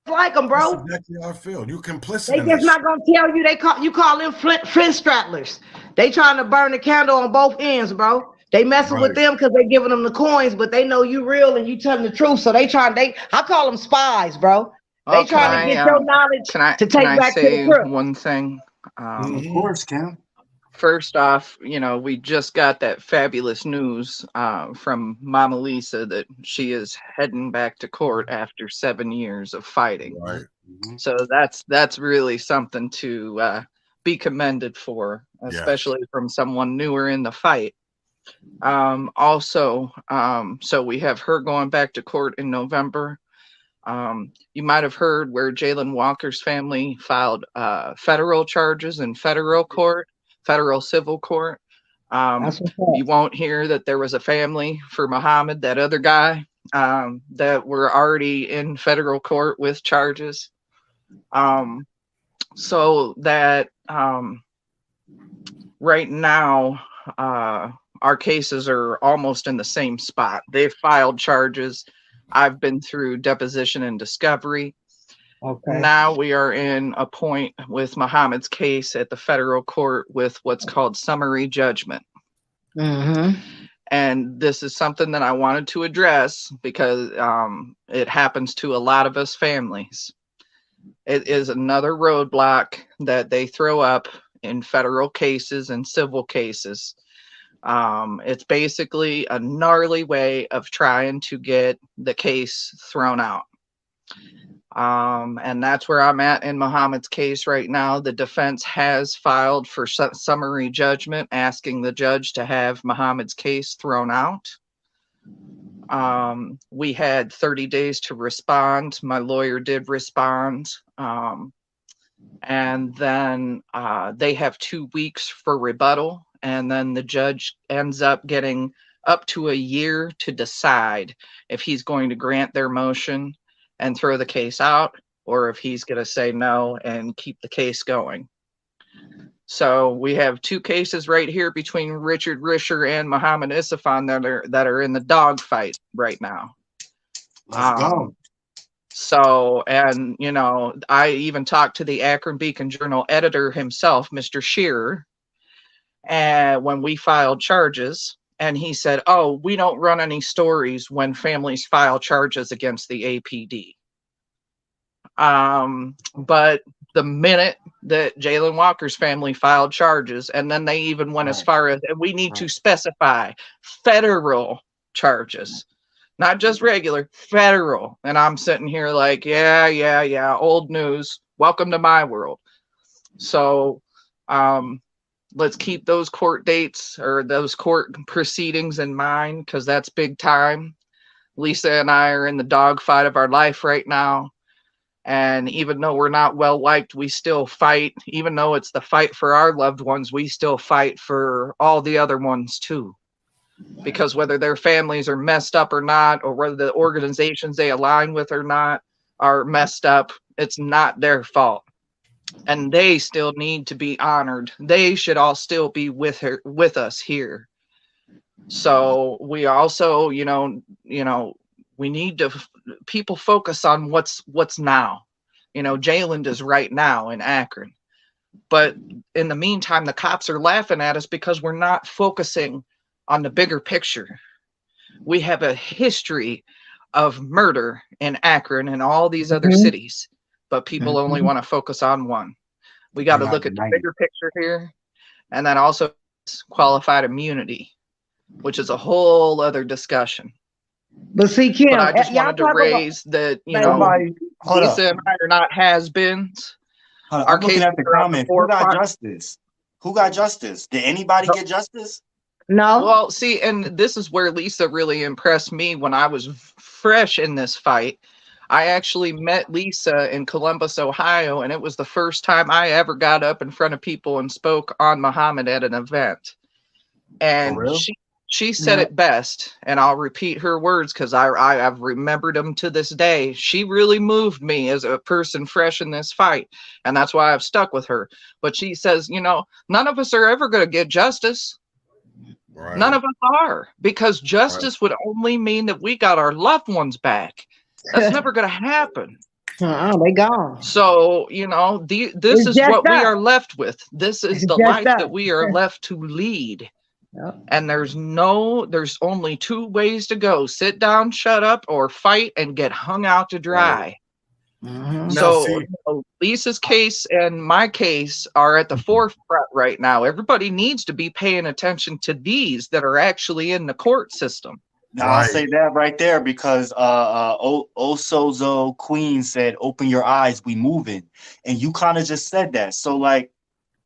Like them, bro. That's exactly how I feel. You're complicit. They just not gonna tell you. You call them flint stragglers. They trying to burn the candle on both ends, bro. They messing with them because they giving them the coins, but they know you real and you telling the truth. So I call them spies, bro. They trying to get your knowledge to take back to the crook. One thing. Of course, Cam. First off, we just got that fabulous news from Mama Lisa that she is heading back to court after 7 years of fighting. Right. So that's really something to be commended for, especially from someone newer in the fight. Also, so we have her going back to court in November. You might have heard where Jalen Walker's family filed federal charges in federal civil court. You won't hear that there was a family for Muhammad, that other guy, that were already in federal court with charges. So that right now, our cases are almost in the same spot. They've filed charges. I've been through deposition and discovery. Okay. Now we are in a point with Muhammad's case at the federal court with what's called summary judgment. Mm-hmm. And this is something that I wanted to address because it happens to a lot of us families. It is another roadblock that they throw up in federal cases and civil cases. It's basically a gnarly way of trying to get the case thrown out. And that's where I'm at in Muhammad's case right now. The defense has filed for summary judgment, asking the judge to have Muhammad's case thrown out. We had 30 days to respond. My lawyer did respond. And then they have 2 weeks for rebuttal. And then the judge ends up getting up to a year to decide if he's going to grant their motion and throw the case out, or if he's going to say no and keep the case going. So we have 2 cases right here between Richard Risher and Muhammad Isafan that are in the dogfight right now. Let's go. So, and I even talked to the Akron Beacon Journal editor himself, Mr. Shearer, and when we filed charges, and he said, "Oh, we don't run any stories when families file charges against the APD." But the minute that Jalen Walker's family filed charges, and then they even went as far as, we need to specify federal charges, not just regular, federal. And I'm sitting here like, yeah, old news. Welcome to my world. So, let's keep those court dates or those court proceedings in mind, because that's big time. Lisa and I are in the dogfight of our life right now. And even though we're not well liked, we still fight. Even though it's the fight for our loved ones, we still fight for all the other ones too. Because whether their families are messed up or not, or whether the organizations they align with or not are messed up, it's not their fault. And they still need to be honored. They should all still be with us here. So we also, we need to people focus on what's now. Jalen is right now in Akron. But in the meantime, the cops are laughing at us because we're not focusing on the bigger picture. We have a history of murder in Akron and all these other cities. But people only want to focus on one. We got to look at the bigger picture here. And then also qualified immunity, which is a whole other discussion. But see, Kim, I just wanted to raise that, Lisa and I are not has-beens. I'm looking at the comments. Who got justice? Who got justice? Did anybody get justice? No. Well, see, and this is where Lisa really impressed me when I was fresh in this fight. I actually met Lisa in Columbus, Ohio, and it was the first time I ever got up in front of people and spoke on Muhammad at an event. And she said it best, and I'll repeat her words because I've remembered them to this day. She really moved me as a person fresh in this fight, and that's why I've stuck with her. But she says, none of us are ever going to get justice. Right. None of us are, because justice would only mean that we got our loved ones back. That's never going to happen. They gone. So, this is what we are left with. This is the life that we are left to lead. Yep. And there's only 2 ways to go: sit down, shut up, or fight and get hung out to dry. Mhm. So Lisa's case and my case are at the forefront right now. Everybody needs to be paying attention to these that are actually in the court system. Now I'll say that right there because Osozo Queen said, "Open your eyes, we moving," and you kind of just said that. So like,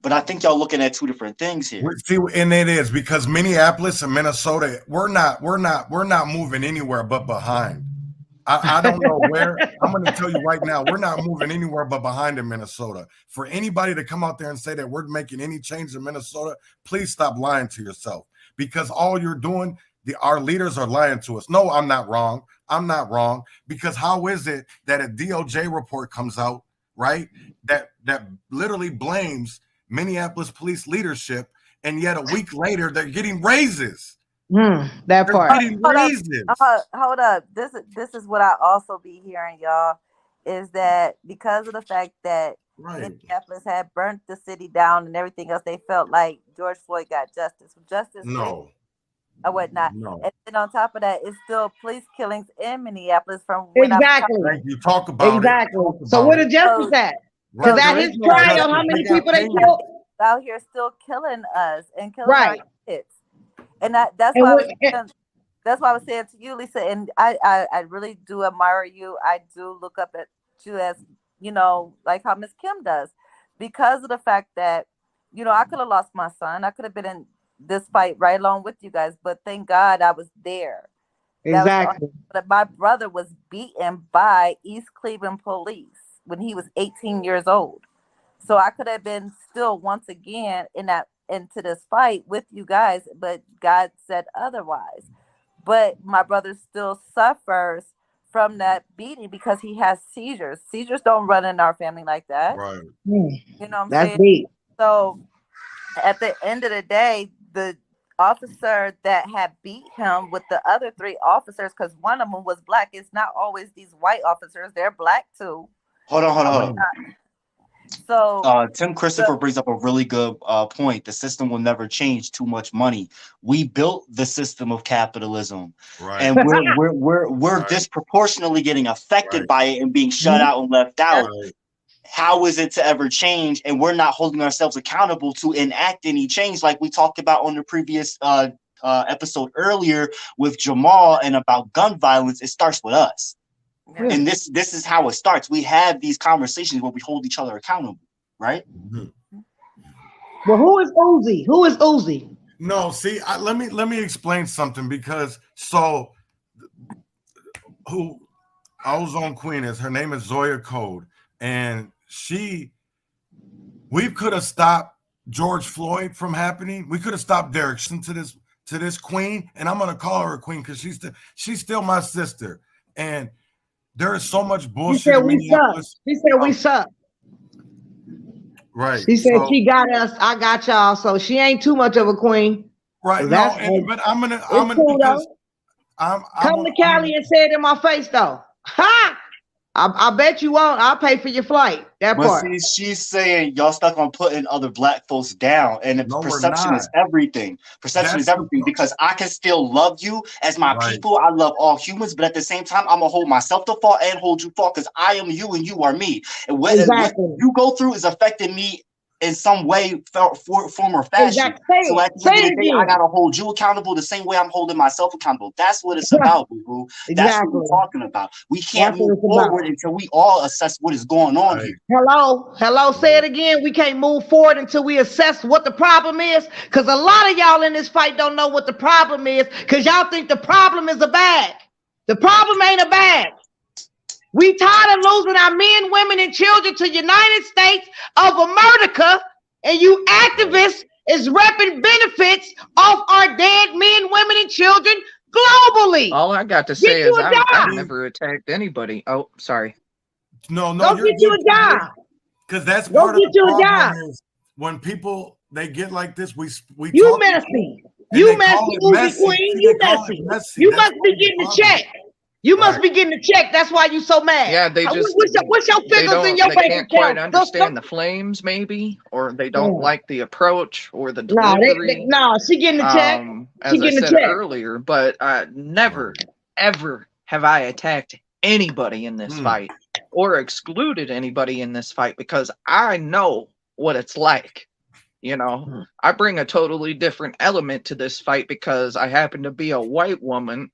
but I think y'all looking at two different things here. See, and it is because Minneapolis and Minnesota, we're not moving anywhere but behind. I don't know where. I'm going to tell you right now, we're not moving anywhere but behind in Minnesota. For anybody to come out there and say that we're making any change in Minnesota, please stop lying to yourself, because all you're doing, our leaders are lying to us. No, I'm not wrong. I'm not wrong, because how is it that a DOJ report comes out, right, that literally blames Minneapolis police leadership, and yet a week later they're getting raises? That part. Hold up. This is what I also be hearing, y'all, is that because of the fact that Minneapolis had burnt the city down and everything else, they felt like George Floyd got justice. No. Or whatnot. No. And then on top of that, it's still police killings in Minneapolis from exactly. You talk about exactly. So where the justice at? Because at his trial, how many people they killed? Out here still killing us and killing our kids. And that's why I was saying to you, Lisa, and I really do admire you. I do look up at you as, like how Miss Kim does, because of the fact that, I could have lost my son. I could have been in this fight right along with you guys, but thank God I was there. Exactly. But my brother was beaten by East Cleveland police when he was 18 years old. So I could have been still once again into this fight with you guys, but God said otherwise. But my brother still suffers from that beating because he has seizures. Seizures don't run in our family like that. Right. You know what I'm That's saying? deep. So at the end of the day, the officer that had beat him with the other three officers, because one of them was black. It's not always these white officers. They're black too. Hold on. So Tim Christopher brings up a really good point. The system will never change. Too much money. We built the system of capitalism, and we're disproportionately getting affected by it and being shut out and left out. How is it to ever change? And we're not holding ourselves accountable to enact any change, like we talked about on the previous episode earlier with Jamal and about gun violence. It starts with us. And this is how it starts. We have these conversations where we hold each other accountable, right? Well, who is Uzi? Who is Uzi? No, see, let me explain something, because who Ozone Queen is, her name is Zoya Code, and we could have stopped George Floyd from happening. We could have stopped Derek to this queen, and I'm gonna call her a queen because she's still my sister. And there is so much bullshit in Minneapolis. She said we suck. Right. She said she got us. I got y'all. So she ain't too much of a queen. Right. No, but I'm gonna cool, because come to Cali and say it in my face though. Ha! I bet you won't. I'll pay for your flight. That part. See, she's saying y'all stuck on putting other black folks down, and perception is everything. Perception is everything, because I can still love you as my people. I love all humans, but at the same time, I'm gonna hold myself to fault and hold you fault, because I am you and you are me. And what you go through is affecting me in some way, form, or fashion. So at the end of the day, I gotta hold you accountable the same way I'm holding myself accountable. That's what it's about, boo. That's what we're talking about. We can't move forward until we all assess what is going on here. Hello, say it again. We can't move forward until we assess what the problem is, because a lot of y'all in this fight don't know what the problem is, because y'all think the problem is a bag. The problem ain't a bag. We tired of losing our men, women, and children to United States of America, and you activists is repping benefits off our dead men, women, and children globally. All I got to say is I've never attacked anybody. Oh, sorry. No, go get you a job. Because that's part of the problem is when people they get like this, we you messy. You messy, Queen. You messy. You must be getting a check. You must be getting a check. That's why you so mad. Yeah, they just what's your figures in your bank account? They can't quite understand the flames, maybe, or they don't like the approach or the delivery. No, she getting a check. As I said earlier, but never, ever have I attacked anybody in this fight. or excluded anybody in this fight because I know what it's like. You know, I bring a totally different element to this fight because I happen to be a white woman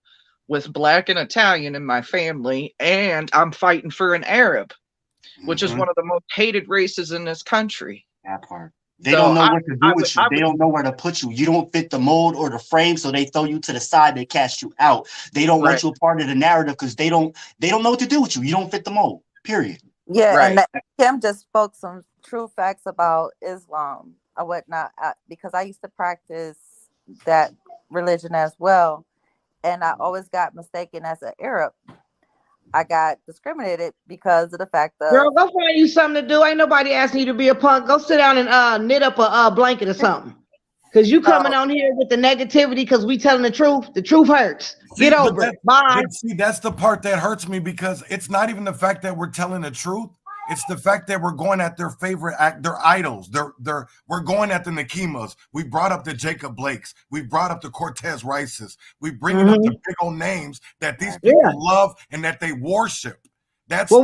with Black and Italian in my family, and I'm fighting for an Arab, which is one of the most hated races in this country. That part. They don't know what to do with you. They don't know where to put you. You don't fit the mold or the frame, so they throw you to the side. They cast you out. They don't want you a part of the narrative because they don't know what to do with you. You don't fit the mold. Period. Yeah, and Kim just spoke some true facts about Islam or whatnot, because I used to practice that religion as well, and I always got mistaken as an Arab. I got discriminated because of the fact that girl, go find you something to do. Ain't nobody asking you to be a punk. Go sit down and knit up a blanket or something. Cause you coming on here with the negativity because we telling the truth. The truth hurts. Get over it. Bye. See, that's the part that hurts me because it's not even the fact that we're telling the truth. It's the fact that we're going at their favorite act, their idols. We're going at the Nakimas. We brought up the Jacob Blakes. We brought up the Cortez Rices. We bringing up the big old names that these people love and that they worship. That's when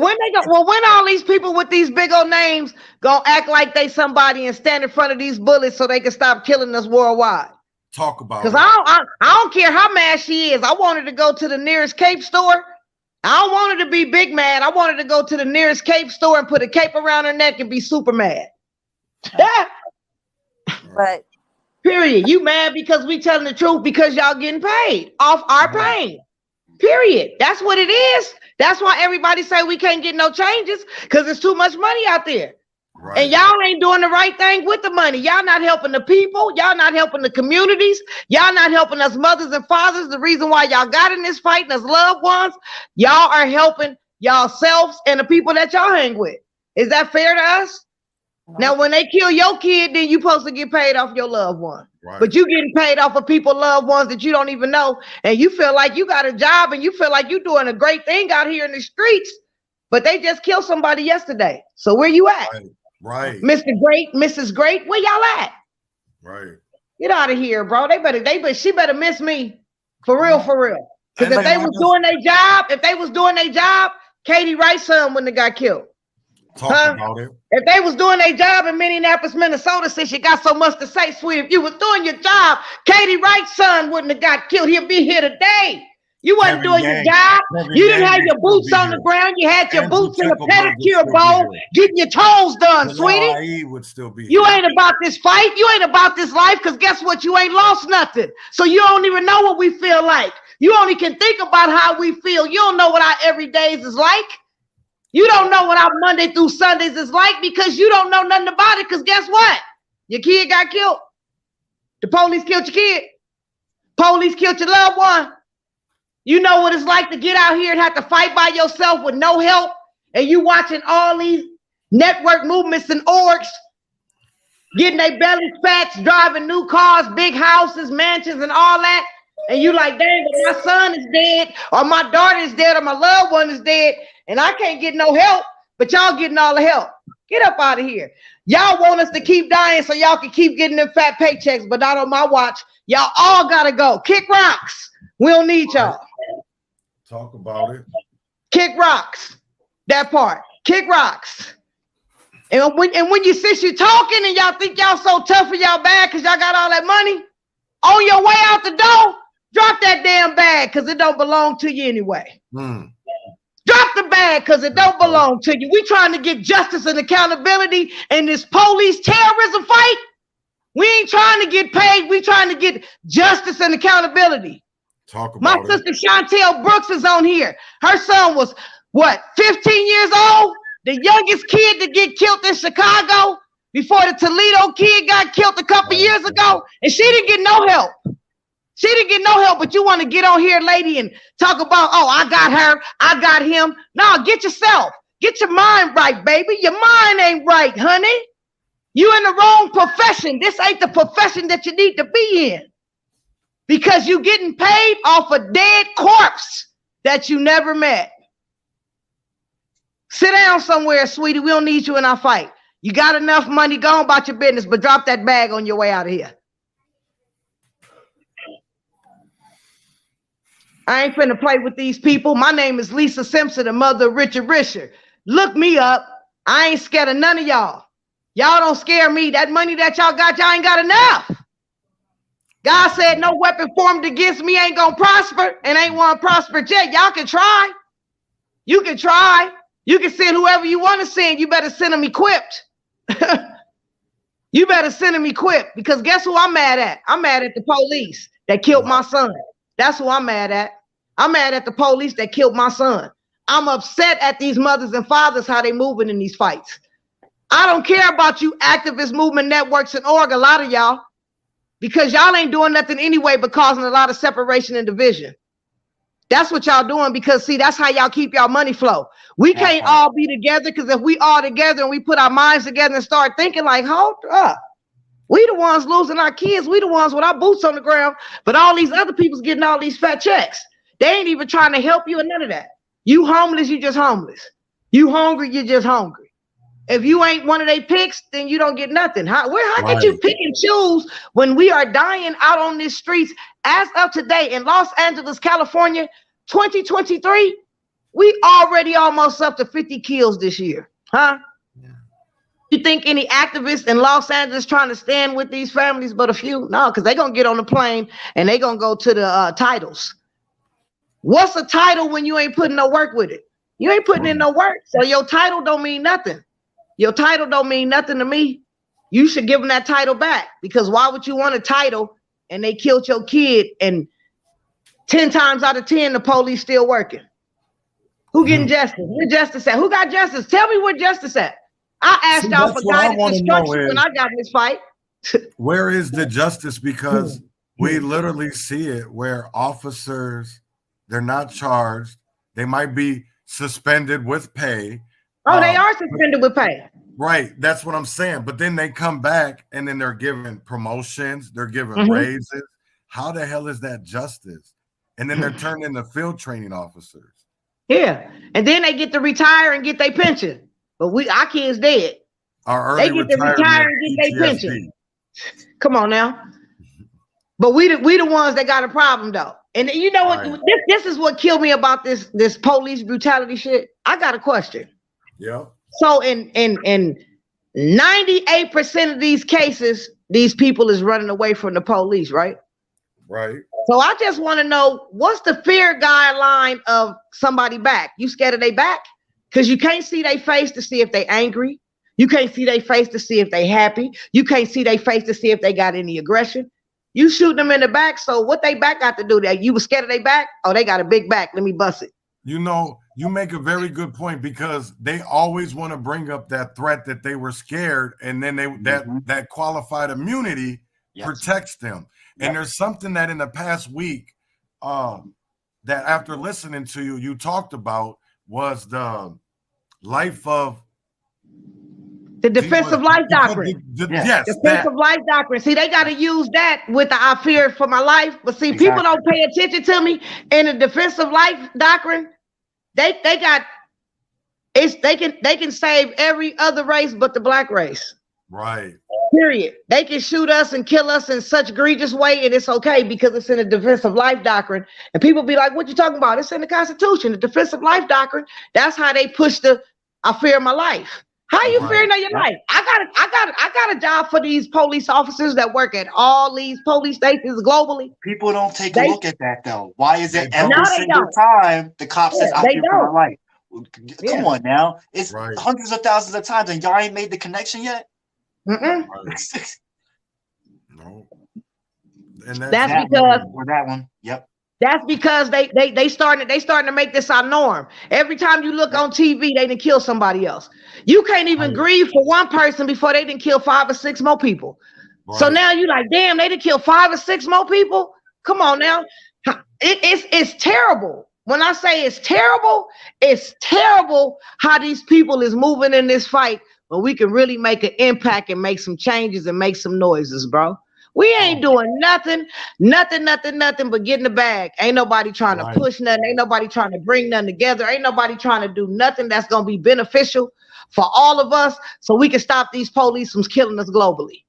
all these people with these big old names gonna act like they somebody and stand in front of these bullets so they can stop killing us worldwide. Talk about it. Because I don't care how mad she is. I want her to go to the nearest cape store. I don't want her to be big mad. I want her to go to the nearest cape store and put a cape around her neck and be super mad. But period. You mad because we telling the truth because y'all getting paid off our pain. Period. That's what it is. That's why everybody say we can't get no changes because there's too much money out there. Right. And y'all ain't doing the right thing with the money. Y'all not helping the people. Y'all not helping the communities. Y'all not helping us mothers and fathers. The reason why y'all got in this fight and as loved ones, y'all are helping yourselves and the people that y'all hang with. Is that fair to us? No. Now, when they kill your kid, then you supposed to get paid off your loved one. Right. But you getting paid off of people, loved ones that you don't even know. And you feel like you got a job and you feel like you're doing a great thing out here in the streets. But they just killed somebody yesterday. So where you at? Right. Mr. Great, Mrs. Great, where y'all at? Right. Get out of here, bro. She better miss me. For real. Because if they was doing their job, Katie Wright's son wouldn't have got killed. Talk about it. If they was doing their job in Minneapolis, Minnesota, since you got so much to say, sweet, if you was doing your job, Katie Wright's son wouldn't have got killed. He'll be here today. You wasn't doing your job. You didn't have your boots on the ground. You had your boots in a pedicure bowl, getting your toes done, sweetie. Would still be you ain't about this fight. You ain't about this life, because guess what? You ain't lost nothing. So you don't even know what we feel like. You only can think about how we feel. You don't know what our everydays is like. You don't know what our Monday through Sundays is like because you don't know nothing about it, because guess what? Your kid got killed. The police killed your kid. Police killed your loved one. You know what it's like to get out here and have to fight by yourself with no help, and you watching all these network movements and orgs getting their belly fats, driving new cars, big houses, mansions, and all that, and you like, dang, but my son is dead, or my daughter is dead, or my loved one is dead, and I can't get no help, but y'all getting all the help. Get up out of here. Y'all want us to keep dying so y'all can keep getting them fat paychecks, but not on my watch. Y'all all gotta go. Kick rocks. We don't need y'all. Talk about it. Kick rocks. That part. Kick rocks. And when you're talking and y'all think y'all so tough and y'all bad because y'all got all that money, on your way out the door, drop that damn bag because it don't belong to you anyway. Drop the bag because it don't belong to you. We trying to get justice and accountability in this police terrorism fight. We ain't trying to get paid. We trying to get justice and accountability. Talk about My sister Chantel Brooks is on here. Her son was, 15 years old? The youngest kid to get killed in Chicago before the Toledo kid got killed a couple years ago. And she didn't get no help. She didn't get no help, but you want to get on here, lady, and talk about, oh, I got her, I got him. No, get yourself. Get your mind right, baby. Your mind ain't right, honey. You in the wrong profession. This ain't the profession that you need to be in. Because you getting paid off a dead corpse that you never met. Sit down somewhere, sweetie. We don't need you in our fight. You got enough money, go on about your business, but drop that bag on your way out of here. I ain't finna play with these people. My name is Lisa Simpson, the mother of Richard Risher. Look me up. I ain't scared of none of y'all. Y'all don't scare me. That money that y'all got, y'all ain't got enough. God said no weapon formed against me ain't gonna prosper and ain't want to prosper yet. Y'all can try. You can try. You can send whoever you want to send. You better send them equipped. You better send them equipped, because guess who I'm mad at? I'm mad at the police that killed my son. That's who I'm mad at. I'm mad at the police that killed my son. I'm upset at these mothers and fathers, how they moving in these fights. I don't care about you activist movement networks and org, a lot of y'all, because y'all ain't doing nothing anyway but causing a lot of separation and division. That's what y'all doing, because see, that's how y'all keep y'all money flow. We can't all be together, because if we all together and we put our minds together and start thinking like, hold up, we the ones losing our kids. We the ones with our boots on the ground, but all these other people's getting all these fat checks. They ain't even trying to help you or none of that. You homeless, you just homeless. You hungry, you just hungry. If you ain't one of their picks, then you don't get nothing. How can you pick and choose when we are dying out on these streets? As of today in Los Angeles, California, 2023, we already almost up to 50 kills this year. Huh? Yeah. You think any activists in Los Angeles trying to stand with these families but a few? No, because they're going to get on the plane and they're going to go to the titles. What's a title when you ain't putting no work with it? You ain't putting in no work. So your title don't mean nothing. Your title don't mean nothing to me. You should give them that title back, because why would you want a title and they killed your kid and 10 times out of 10 the police still working? Who getting justice? Where justice at? Who got justice? Tell me where justice at. I asked y'all for guidance instruction when I got this fight. Where is the justice? Because we literally see it where officers, they're not charged. They might be suspended with pay. Oh, they are suspended with pay. Right. That's what I'm saying. But then they come back and then they're given promotions. They're given raises. How the hell is that justice? And then they're turned into field training officers. Yeah. And then they get to retire and get their pension. But our kids dead. They get to retire and get their pension. Come on now. But we the ones that got a problem though. And you know what? This is what killed me about this police brutality shit. I got a question. Yeah. So in 98% of these cases, these people is running away from the police, right? Right. So I just want to know, what's the fear guideline of somebody back? You scared of they back? Because you can't see their face to see if they angry. You can't see their face to see if they happy. You can't see their face to see if they got any aggression. You shoot them in the back. So what they back got to do? That you were scared of they back? Oh, they got a big back. Let me bust it. You know, you make a very good point, because they always want to bring up that threat that they were scared, and then that qualified immunity protects them. And there's something that in the past week that after listening to you talked about was the life of the defensive life doctrine. Yes, defensive life doctrine. See, they got to use that with the I fear for my life. But see, people don't pay attention to me. In the defensive life doctrine, they can save every other race but the black race. Right. Period. They can shoot us and kill us in such egregious way, and it's okay because it's in the defensive life doctrine. And people be like, "What you talking about?" It's in the Constitution, the defensive life doctrine. That's how they push the I fear my life. How you fearing your life? I got a job for these police officers that work at all these police stations globally. People don't take a look at that though. Why is it every single time the cop says I fear for my life? Come on now. It's hundreds of thousands of times and y'all ain't made the connection yet. No. And that's because that one. Yep. That's because they starting to make this our norm. Every time you look on TV, they done kill somebody else. You can't even grieve for one person before they done kill 5 or 6 more people. Right. So now you like, damn, they done kill 5 or 6 more people. Come on now, it's terrible. When I say it's terrible how these people is moving in this fight. But we can really make an impact and make some changes and make some noises, bro. We ain't doing nothing but getting the bag. Ain't nobody trying to push nothing. Ain't nobody trying to bring nothing together. Ain't nobody trying to do nothing that's going to be beneficial for all of us so we can stop these police from killing us globally.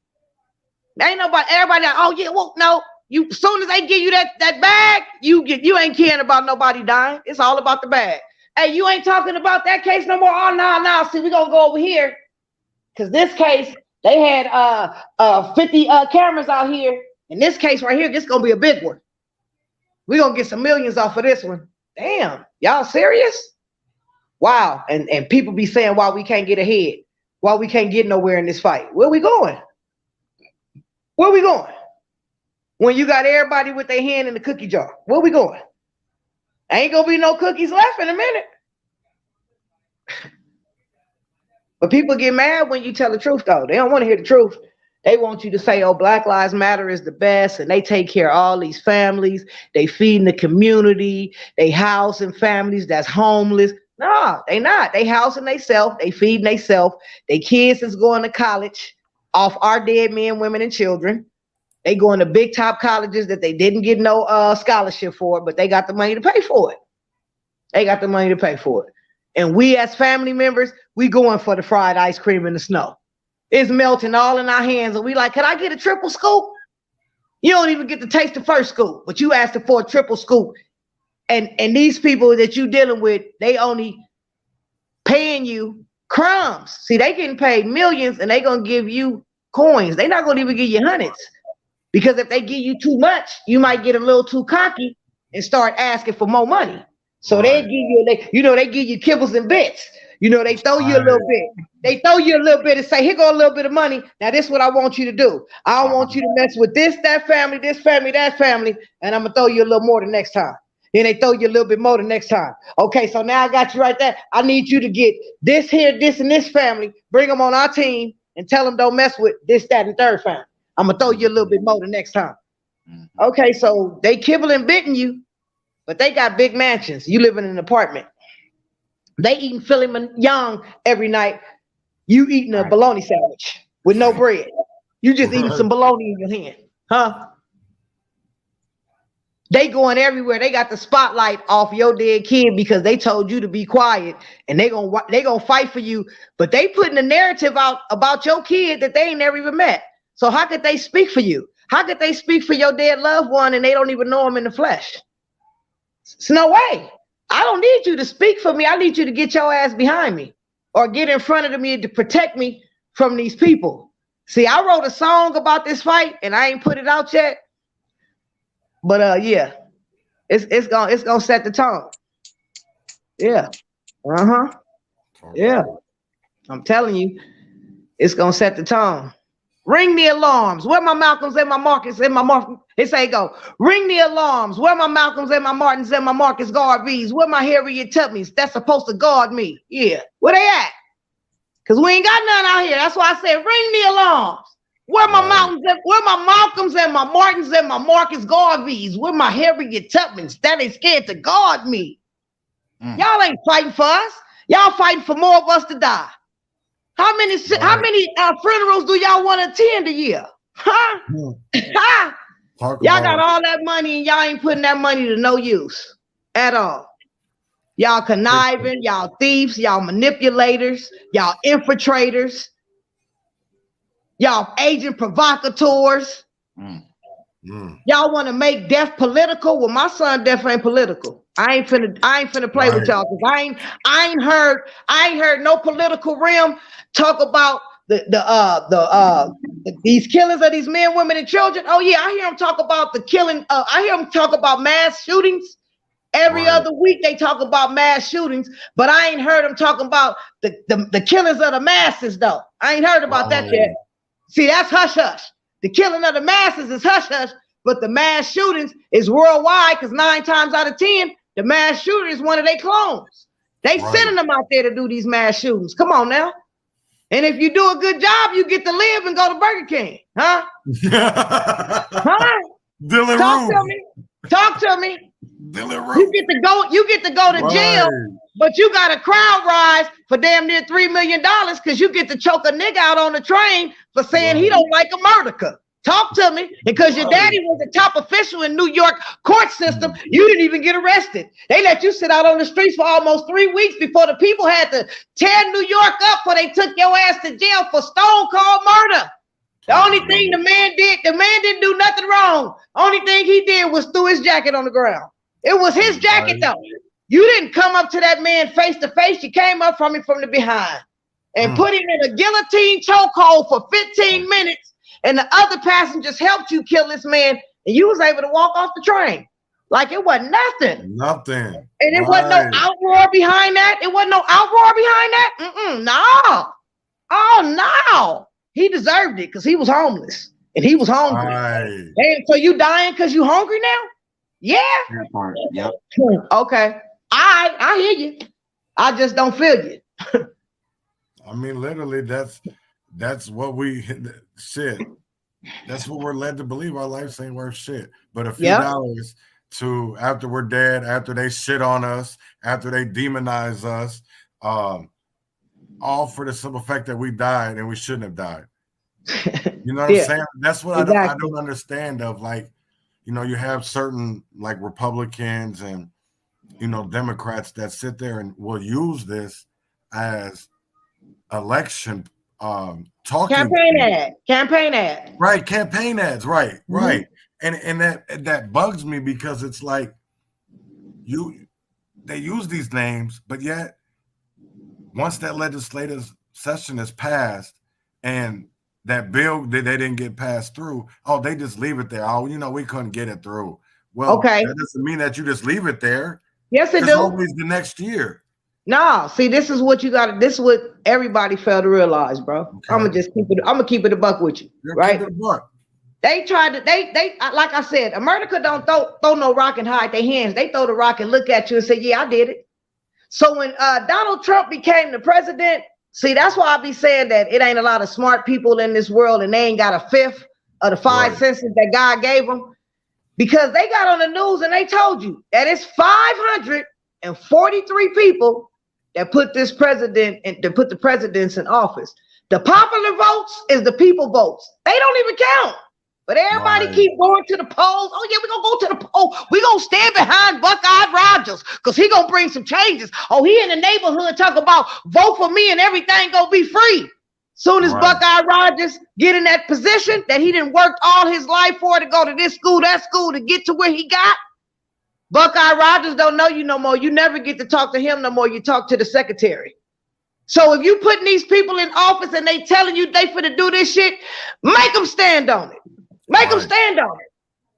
Ain't nobody, everybody like, oh yeah, well, no. You, as soon as they give you that bag, you ain't caring about nobody dying. It's all about the bag. Hey, you ain't talking about that case no more. Oh, no. See, we're gonna go over here. Cause this case, they had 50 cameras out here. In this case right here, this is gonna be a big one. We're gonna get some millions off of this one. Damn, y'all serious? Wow. And people be saying why we can't get ahead, why we can't get nowhere in this fight. Where we going? Where we going? When you got everybody with their hand in the cookie jar, where we going? Ain't gonna be no cookies left in a minute. But people get mad when you tell the truth, though. They don't want to hear the truth. They want you to say, oh, Black Lives Matter is the best, and they take care of all these families. They feeding the community. They housing families that's homeless. No, they not. They housing themselves. They feeding themselves. They kids is going to college off our dead men, women, and children. They going to big top colleges that they didn't get no scholarship for, but they got the money to pay for it. They got the money to pay for it. And we as family members, we going for the fried ice cream in the snow. It's melting all in our hands. And we like, can I get a triple scoop? You don't even get to taste the first scoop, but you asked for a triple scoop. And these people that you dealing with, they only paying you crumbs. See, they getting paid millions and they going to give you coins. They not going to even give you hundreds. Because if they give you too much, you might get a little too cocky and start asking for more money. So they give you, they give you kibbles and bits. They throw you a little bit. They throw you a little bit and say, here go a little bit of money. Now, this is what I want you to do. I don't want you to mess with that family, that family, and I'm going to throw you a little more the next time. Then they throw you a little bit more the next time. Okay, so now I got you right there. I need you to get this here, this, and this family, bring them on our team, and tell them don't mess with this, that, and third family. I'm going to throw you a little bit more the next time. Okay, so they kibble and bitten you, but they got big mansions. You live in an apartment. They eating filet mignon every night. You eating a bologna sandwich with no bread. You just eating some bologna in your hand. Huh? They going everywhere. They got the spotlight off your dead kid because they told you to be quiet, and they gonna fight for you. But they putting a narrative out about your kid that they ain't never even met. So how could they speak for you? How could they speak for your dead loved one and they don't even know him in the flesh? It's no way. I don't need you to speak for me. I need you to get your ass behind me or get in front of me to protect me from these people. See, I wrote a song about this fight and I ain't put it out yet. But yeah, it's gonna set the tone. Yeah. Yeah. I'm telling you, it's gonna set the tone. Ring the alarms. Where my Malcolms and my Marcus and my Martin? It's say go. Ring the alarms. Where my Malcolms and my Martins and my Marcus Garveys? Where my Harriet Tubmans? That's supposed to guard me. Yeah. Where they at? Because we ain't got none out here. That's why I said ring the alarms. Where my where my Malcolms and my Martins and my Marcus Garveys? Where my Harriet Tubmans? That ain't scared to guard me. Y'all ain't fighting for us. Y'all fighting for more of us to die. How many funerals do y'all want to attend a year? Huh? Y'all got all that money and y'all ain't putting that money to no use at all. Y'all conniving, y'all thieves, y'all manipulators, y'all infiltrators, y'all agent provocateurs. Y'all want to make death political? Well, my son death ain't political. I ain't finna play with y'all because I ain't heard no political realm talk about these killings of these men, women, and children. Oh yeah, I hear them talk about the killing. I hear them talk about mass shootings. Every other week they talk about mass shootings, but I ain't heard them talking about the killings of the masses though. I ain't heard about that yet. See, that's hush hush. The killing of the masses is hush hush, but the mass shootings is worldwide because 9 times out of 10, the mass shooter is one of their clones. They sending them out there to do these mass shootings. Come on now. And if you do a good job, you get to live and go to Burger King. Huh? Huh? Talk to me. You get to go to jail, but you got a crowd rise for damn near $3 million because you get to choke a nigga out on the train for saying he don't like America. Talk to me. Because your daddy was a top official in New York court system. You didn't even get arrested. They let you sit out on the streets for almost 3 weeks before the people had to tear New York up before they took your ass to jail for stone cold murder. The only thing the man didn't do nothing wrong. Only thing he did was threw his jacket on the ground. It was his jacket though. You didn't come up to that man face to face. You came up from him from the behind and put him in a guillotine chokehold for 15 minutes. And the other passengers helped you kill this man. And you was able to walk off the train. Like it wasn't nothing. Nothing. And it wasn't no outroar behind that. It wasn't no outroar behind that. No. Oh, no. He deserved it because he was homeless. And he was hungry. Right. And so you dying because you hungry now? Yeah. That part. Yep. Okay. I hear you. I just don't feel you. I mean, literally, that's what that's what we're led to believe. Our lives ain't worth shit. But a few dollars to after we're dead, after they shit on us, after they demonize us, all for the simple fact that we died and we shouldn't have died. You know what I'm saying? That's what I don't understand of, like, you know, you have certain like Republicans and, you know, Democrats that sit there and will use this as election talking campaign ad. Right, campaign ads, right. And that bugs me because it's like they use these names, but yet once that legislative session is passed and that bill that they didn't get passed through, they just leave it there. Oh, you know, we couldn't get it through. Well, that doesn't mean that you just leave it there. Yes, it does. It's always the next year. No, see, this is what you got. This is what everybody failed to realize, bro. Okay. I'm gonna keep it a buck with you, right? Keep it a buck. They tried to. They like I said, America don't throw no rock and hide their hands. They throw the rock and look at you and say, "Yeah, I did it." So when Donald Trump became the president, see, that's why I be saying that it ain't a lot of smart people in this world, and they ain't got a fifth of the five senses that God gave them, because they got on the news and they told you that it's 543 people that put this president and to put the presidents in office. The popular votes is the people votes. They don't even count. But everybody keep going to the polls. Oh yeah, we're gonna go to the poll. We're gonna stand behind Buckeye Rogers because he gonna bring some changes. Oh, he in the neighborhood talk about vote for me and everything gonna be free. Soon as Buckeye Rogers get in that position that he didn't work all his life for, to go to this school, that school, to get to where he got, Buckeye Rogers don't know you no more. You never get to talk to him no more. You talk to the secretary. So if you putting these people in office and they telling you they finna do this shit, make them stand on it. Make them stand on it.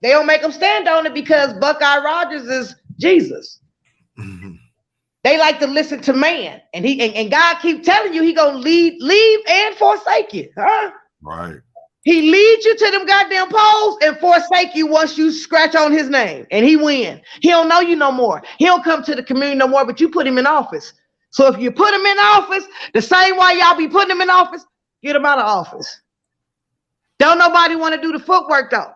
They don't make them stand on it because Buckeye Rogers is Jesus. Mm-hmm. They like to listen to man, and God keep telling you he gonna leave and forsake you, huh? Right. He leads you to them goddamn polls and forsake you once you scratch on his name, and he win. He don't know you no more. He don't come to the community no more, but you put him in office. So if you put him in office, the same way y'all be putting him in office, get him out of office. Don't nobody want to do the footwork though,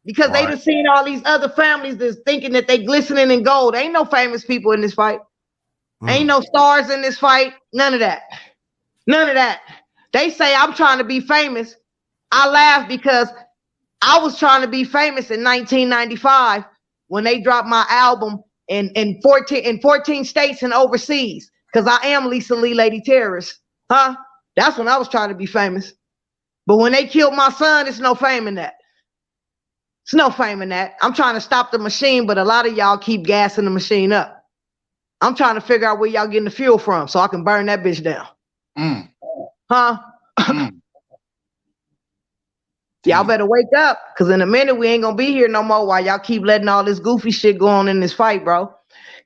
because they done seen all these other families that's thinking that they glistening in gold. Ain't no famous people in this fight. Ain't no stars in this fight. None of that. None of that. They say I'm trying to be famous. I laugh because I was trying to be famous in 1995 when they dropped my album in 14 states and overseas, because I am Lisa Lee Lady Terrorist. Huh? That's when I was trying to be famous. But when they killed my son, it's no fame in that. It's no fame in that. I'm trying to stop the machine, but a lot of y'all keep gassing the machine up. I'm trying to figure out where y'all getting the fuel from so I can burn that bitch down. Huh? Y'all better wake up, because in a minute we ain't gonna be here no more while y'all keep letting all this goofy shit go on in this fight, bro.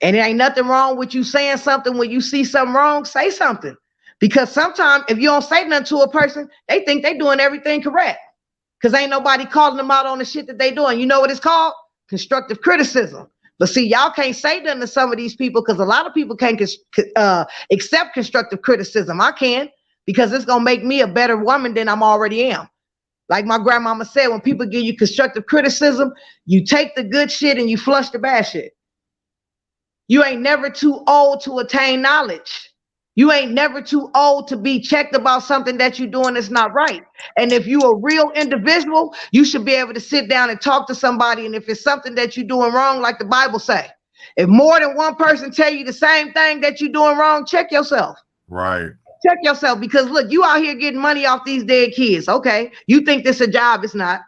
And it ain't nothing wrong with you saying something. When you see something wrong, say something. Because sometimes if you don't say nothing to a person, they think they doing everything correct, because ain't nobody calling them out on the shit that they doing. You know what it's called? Constructive criticism. But see, y'all can't say nothing to some of these people, because a lot of people can't accept constructive criticism. I can, because it's going to make me a better woman than I'm already am. Like my grandmama said, when people give you constructive criticism, you take the good shit and you flush the bad shit. You ain't never too old to attain knowledge. You ain't never too old to be checked about something that you're doing that's not right. And if you a real individual, you should be able to sit down and talk to somebody. And if it's something that you're doing wrong, like the Bible say, if more than one person tell you the same thing that you're doing wrong, check yourself. Right. Check yourself, because look, you out here getting money off these dead kids. Okay. You think this a job? It's not.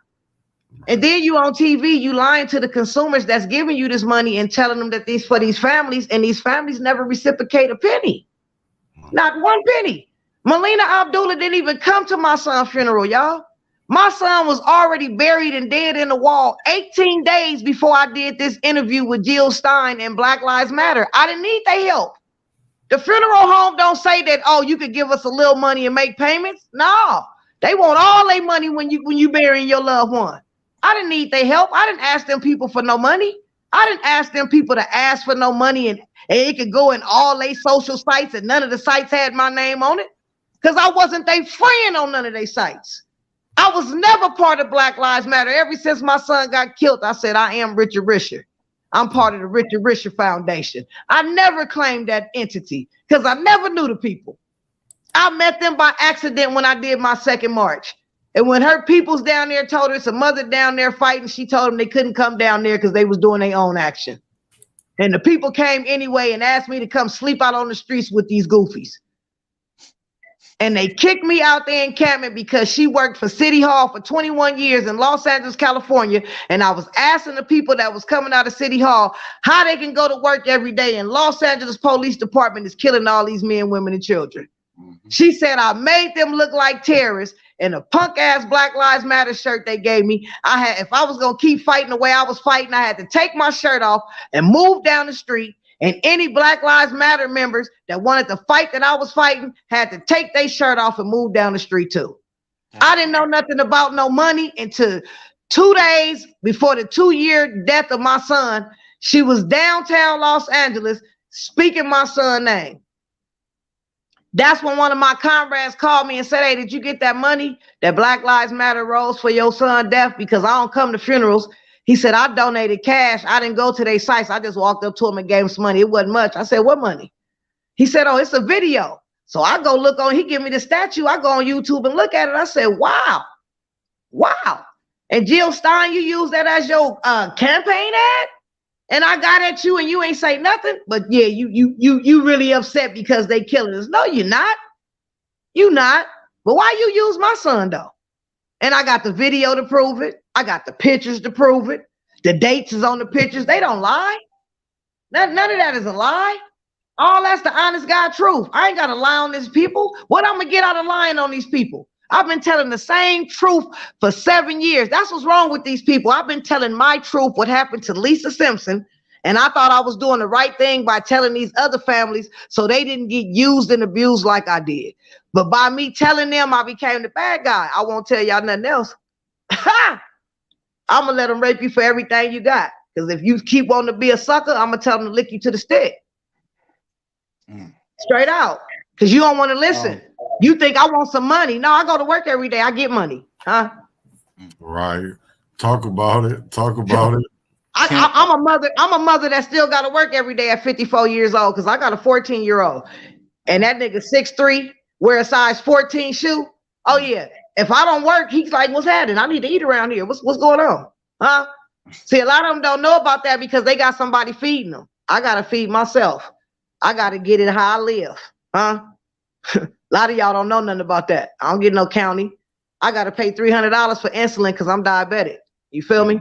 And then you on TV, you lying to the consumers that's giving you this money and telling them that these for these families, and these families never reciprocate a penny. Not one penny. Melina Abdullah didn't even come to my son's funeral, y'all. My son was already buried and dead in the wall 18 days before I did this interview with Jill Stein and Black Lives Matter. I didn't need their help. The funeral home don't say that, oh, you could give us a little money and make payments. No, they want all their money when you burying your loved one. I didn't need their help. I didn't ask them people for no money. I didn't ask them people to ask for no money and it could go in all their social sites and none of the sites had my name on it because I wasn't their friend on none of their sites. I was never part of Black Lives Matter. Ever since my son got killed, I said, I am Richard Risher. I'm part of the Richard Risher Foundation. I never claimed that entity because I never knew the people. I met them by accident when I did my second march. And when her peoples down there told her it's a mother down there fighting, she told them they couldn't come down there because they was doing their own action. And the people came anyway and asked me to come sleep out on the streets with these goofies. And they kicked me out there encampment because she worked for City Hall for 21 years in Los Angeles, California. And I was asking the people that was coming out of City Hall how they can go to work every day. And Los Angeles Police Department is killing all these men, women, and children. She said I made them look like terrorists. And a punk ass Black Lives Matter shirt they gave me, if I was gonna keep fighting the way I was fighting, I had to take my shirt off and move down the street. And any Black Lives Matter members that wanted to fight that I was fighting had to take their shirt off and move down the street too. I didn't know nothing about no money until 2 days before the 2-year death of my son. She was downtown Los Angeles speaking my son's name. That's when one of my comrades called me and said, hey, did you get that money that Black Lives Matter rose for your son's death? Because I don't come to funerals. He said, I donated cash. I didn't go to their sites. I just walked up to him and gave him some money. It wasn't much. I said, what money? He said, oh, it's a video. So I go look on, he give me the statue. I go on YouTube and look at it. I said, wow. Wow. And Jill Stein, you use that as your campaign ad? And I got at you and you ain't say nothing, but yeah, you really upset because they killing us. No, you're not. You not. But why you use my son though? And I got the video to prove it. I got the pictures to prove it. The dates is on the pictures. They don't lie. None of that is a lie. All that's the honest God truth. I ain't got to lie on these people. What I'm gonna get out of lying on these people? I've been telling the same truth for 7 years. That's what's wrong with these people. I've been telling my truth, what happened to Lisa Simpson, and I thought I was doing the right thing by telling these other families so they didn't get used and abused like I did. But by me telling them, I became the bad guy. I won't tell y'all nothing else. I'm going to let them rape you for everything you got. Because if you keep wanting to be a sucker, I'm going to tell them to lick you to the stick. Straight out. Because you don't want to listen. You think I want some money. No, I go to work every day. I get money. Huh? Right. Talk about it. Talk about it. I'm a mother that still got to work every day at 54 years old because I got a 14-year-old. And that nigga 6'3", wear a size 14 shoe. Oh, yeah. If I don't work, he's like, what's happening? I need to eat around here. What's going on? Huh? See, a lot of them don't know about that because they got somebody feeding them. I got to feed myself. I got to get it how I live. Huh? A lot of y'all don't know nothing about that. I don't get no county. I got to pay $300 for insulin because I'm diabetic. You feel me?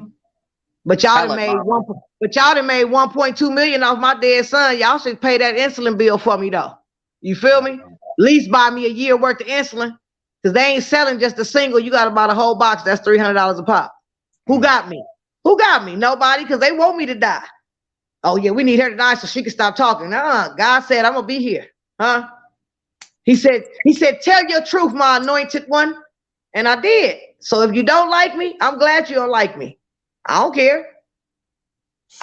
But y'all done made $1.2 million off my dead son. Y'all should pay that insulin bill for me though. You feel me? At least buy me a year worth of insulin. Because they ain't selling just a single. You got to buy the whole box. That's $300 a pop. Who got me? Who got me? Nobody, because they want me to die. Oh, yeah, we need her to die so she can stop talking. God said, I'm going to be here. Huh? He said, tell your truth, my anointed one. And I did. So if you don't like me, I'm glad you don't like me. I don't care.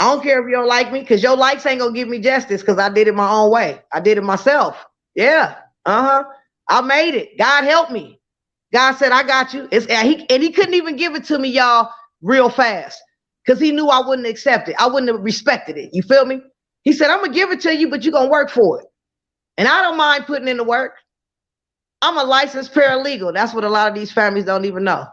I don't care if you don't like me because your likes ain't going to give me justice because I did it my own way. I did it myself. Yeah. I made it. God helped me. God said, I got you. He couldn't even give it to me, y'all, real fast because he knew I wouldn't accept it. I wouldn't have respected it. You feel me? He said, I'm going to give it to you, but you're going to work for it. And I don't mind putting in the work. I'm a licensed paralegal. That's what a lot of these families don't even know.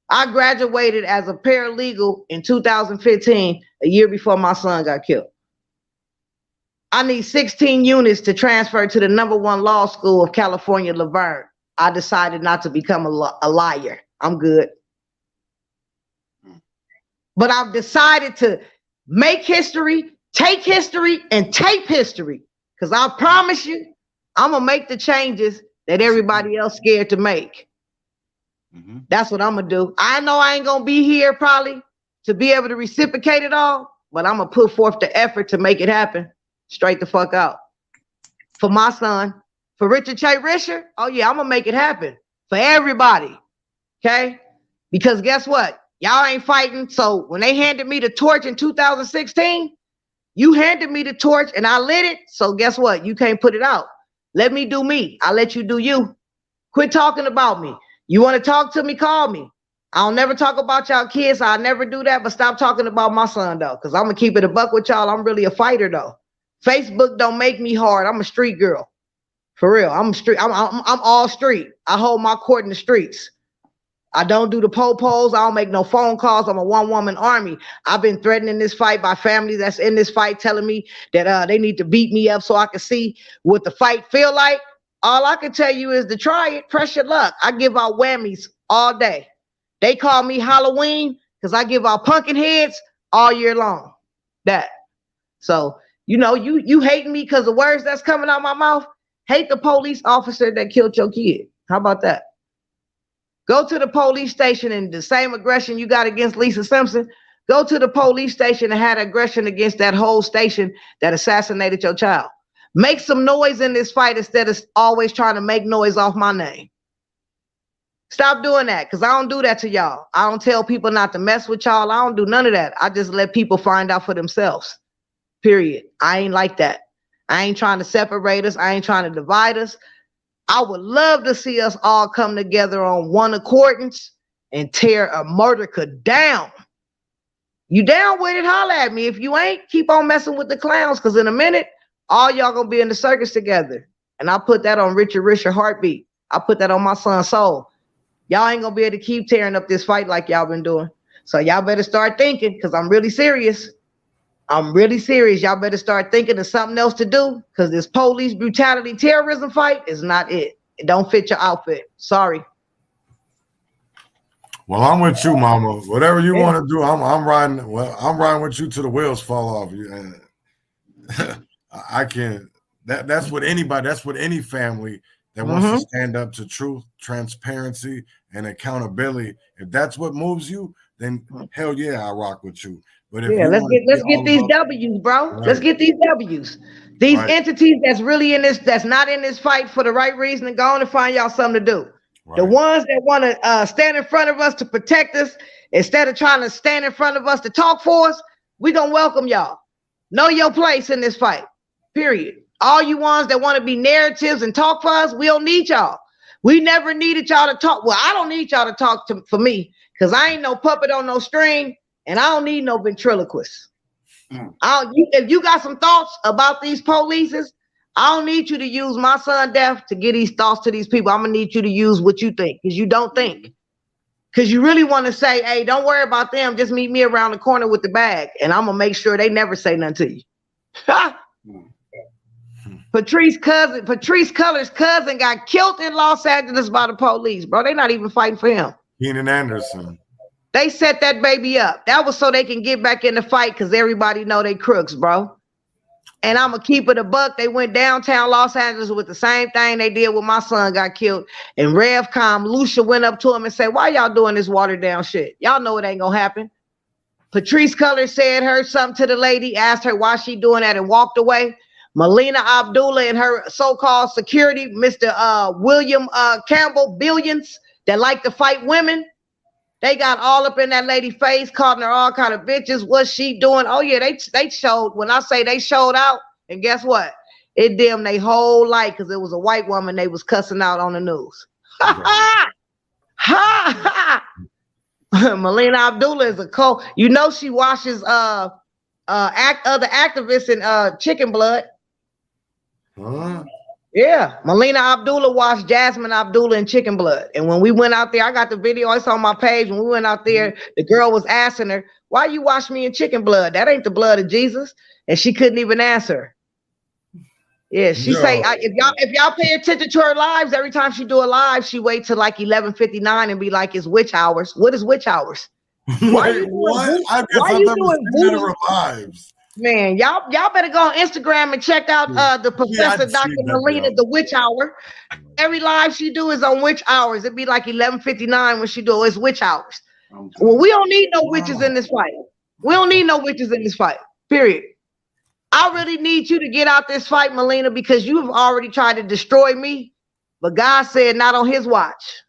I graduated as a paralegal in 2015, a year before my son got killed. I need 16 units to transfer to the #1 law school of California, Laverne. I decided not to become a liar. I'm good. But I've decided to make history, take history, and tape history. Because I promise you, I'm going to make the changes that everybody else scared to make. Mm-hmm. That's what I'm going to do. I know I ain't going to be here probably to be able to reciprocate it all, but I'm going to put forth the effort to make it happen straight the fuck out. For my son, for Richard J. Risher, oh yeah, I'm going to make it happen for everybody, okay? Because guess what? Y'all ain't fighting. So when they handed me the torch in 2016, you handed me the torch and I lit it. So guess what? You can't put it out. Let me do me. I'll let you do you. Quit talking about me. You want to talk to me? Call me. I'll never talk about y'all kids. I'll never do that, but stop talking about my son though. Cause I'm gonna keep it a buck with y'all. I'm really a fighter though. Facebook don't make me hard. I'm a street girl. For real. I'm all street. I hold my court in the streets. I don't do the po-pos. I don't make no phone calls. I'm a one-woman army. I've been threatening this fight by family that's in this fight, telling me that they need to beat me up so I can see what the fight feel like. All I can tell you is to try it. Press your luck. I give out whammies all day. They call me Halloween because I give out pumpkin heads all year long. That. So, you know, you hating me because the words that's coming out my mouth. Hate the police officer that killed your kid. How about that? Go to the police station and the same aggression you got against Lisa Simpson, go to the police station and had aggression against that whole station that assassinated your child. Make some noise in this fight instead of always trying to make noise off my name. Stop doing that, because I don't do that to y'all. I don't tell people not to mess with y'all. I don't do none of that. I just let people find out for themselves. Period. I ain't like that. I ain't trying to separate us. I ain't trying to divide us. I would love to see us all come together on one accordance and tear America down. You down with it? Holla at me. If you ain't, keep on messing with the clowns, because in a minute, all y'all gonna be in the circus together. And I put that on Richard Risher heartbeat. I put that on my son's soul. Y'all ain't gonna be able to keep tearing up this fight like y'all been doing. So y'all better start thinking, because I'm really serious. I'm really serious. Y'all better start thinking of something else to do, because this police brutality terrorism fight is not it. It don't fit your outfit. Sorry. Well, I'm with you, Mama. Whatever you want to do, I'm riding. Well, I'm riding with you till the wheels fall off. I can't. That's what anybody. That's what any family that wants to stand up to truth, transparency, and accountability. If that's what moves you, then hell yeah, I rock with you. But if let's get these W's, bro. Right. Let's get these W's. These entities that's really in this, that's not in this fight for the right reason, and go on and find y'all something to do. Right. The ones that want to stand in front of us to protect us instead of trying to stand in front of us to talk for us, we gonna welcome y'all. Know your place in this fight. Period. All you ones that want to be narratives and talk for us, we don't need y'all. We never needed y'all to talk. Well, I don't need y'all to talk for me, because I ain't no puppet on no string. And I don't need no ventriloquist. If you got some thoughts about these polices, I don't need you to use my son death to get these thoughts to these people. I'm going to need you to use what you think, because you don't think. Because you really want to say, hey, don't worry about them. Just meet me around the corner with the bag, and I'm going to make sure they never say nothing to you. Patrice Culler's cousin got killed in Los Angeles by the police, bro. They not even fighting for him. Keenan Anderson. They set that baby up. That was so they can get back in the fight, because everybody know they crooks, bro. And I'm going to keep it a buck. They went downtown Los Angeles with the same thing they did when my son got killed. And RevCom, Lucia went up to him and said, why y'all doing this watered down shit? Y'all know it ain't going to happen. Patrice Culler said, heard something to the lady, asked her why she doing that, and walked away. Melina Abdullah and her so-called security, Mr. William Campbell, billions that like to fight women. They got all up in that lady's face, calling her all kind of bitches. What's she doing? Oh yeah, they showed. When I say they showed out, and guess what? It dimmed their whole life, because it was a white woman they was cussing out on the news. Ha ha! Melina Abdullah is a cold. You know she washes other activists in chicken blood. Huh? Yeah, Melina Abdullah washed Jasmine Abdullah in chicken blood. And when we went out there, I got the video. It's on my page. When we went out there, the girl was asking her, why you wash me in chicken blood? That ain't the blood of Jesus. And she couldn't even answer. Yeah, she say, if y'all pay attention to her lives, every time she do a live, she wait till like 11:59 and be like, it's witch hours. What is witch hours? Why you doing what? voodoo? I guess Why I've you never doing seen that in voodoo? our lives. Man, y'all better go on Instagram and check out the professor, I'd Dr. seen that, Melina, yo. the witch hour. Every live she do is on witch hours. It'd be like 11:59 when she do it. It's witch hours. Well, we don't need no witches in this fight. We don't need no witches in this fight. Period. I really need you to get out this fight, Melina, because you have already tried to destroy me. But God said not on his watch.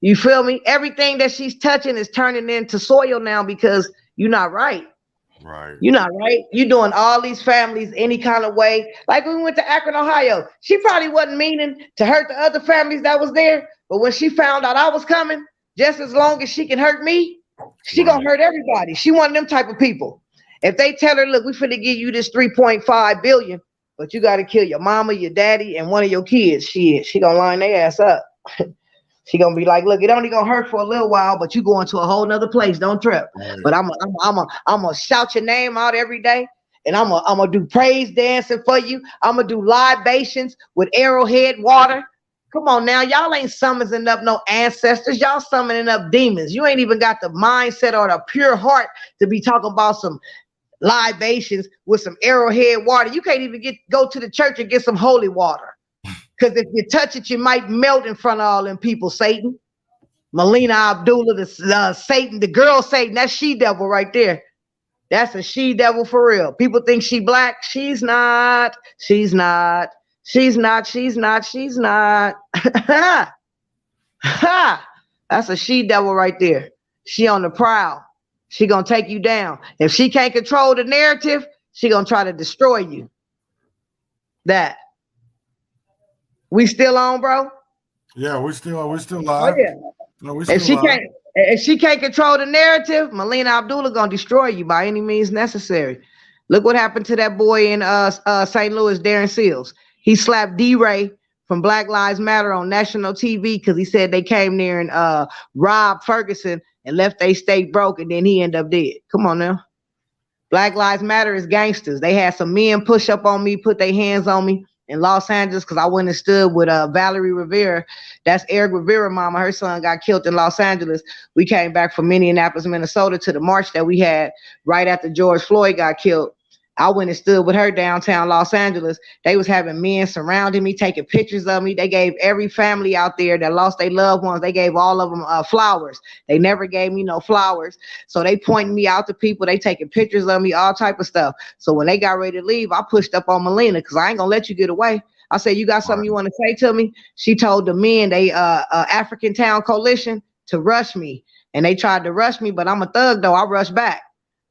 You feel me? Everything that she's touching is turning into soil now because you're not right. Right. You're not right. You're doing all these families any kind of way. Like when we went to Akron, Ohio, she probably wasn't meaning to hurt the other families that was there. But when she found out I was coming, just as long as she can hurt me, she gonna hurt everybody. She one of them type of people. If they tell her, look, we finna give you this 3.5 billion, but you gotta kill your mama, your daddy, and one of your kids, she gonna line their ass up. She gonna be like, look, it only gonna hurt for a little while, but you going to a whole nother place. Don't trip. Right. But I'm gonna shout your name out every day, and I'm gonna do praise dancing for you. I'm gonna do libations with arrowhead water. Come on now, y'all ain't summoning up no ancestors. Y'all summoning up demons. You ain't even got the mindset or the pure heart to be talking about some libations with some arrowhead water. You can't even go to the church and get some holy water. Because if you touch it, you might melt in front of all them people, Satan. Melina Abdullah, the Satan, the girl Satan, that's she-devil right there. That's a she-devil for real. People think she black. She's not. She's not. She's not. She's not. She's not. That's a she-devil right there. She on the prowl. She gonna take you down. If she can't control the narrative, she gonna try to destroy you. That. We still on, bro? Yeah, we're still live. Oh, yeah. No, we still live. If she can't control the narrative, Melina Abdullah gonna destroy you by any means necessary. Look what happened to that boy in St. Louis, Darren Seals. He slapped D-Ray from Black Lives Matter on national TV because he said they came there and robbed Ferguson and left they state broke, and then he ended up dead. Come on now. Black Lives Matter is gangsters. They had some men push up on me, put their hands on me in Los Angeles because I went and stood with Valerie Rivera. That's Eric Rivera mama. Her son got killed in Los Angeles. We came back from Minneapolis, Minnesota to the march that we had right after George Floyd got killed. I went and stood with her downtown Los Angeles. They was having men surrounding me, taking pictures of me. They gave every family out there that lost their loved ones, they gave all of them flowers. They never gave me no flowers. So they pointing me out to people. They taking pictures of me, all type of stuff. So when they got ready to leave, I pushed up on Melina because I ain't gonna let you get away. I said, you got something you want to say to me? She told the men, they African Town Coalition, to rush me. And they tried to rush me, but I'm a thug though. I rushed back.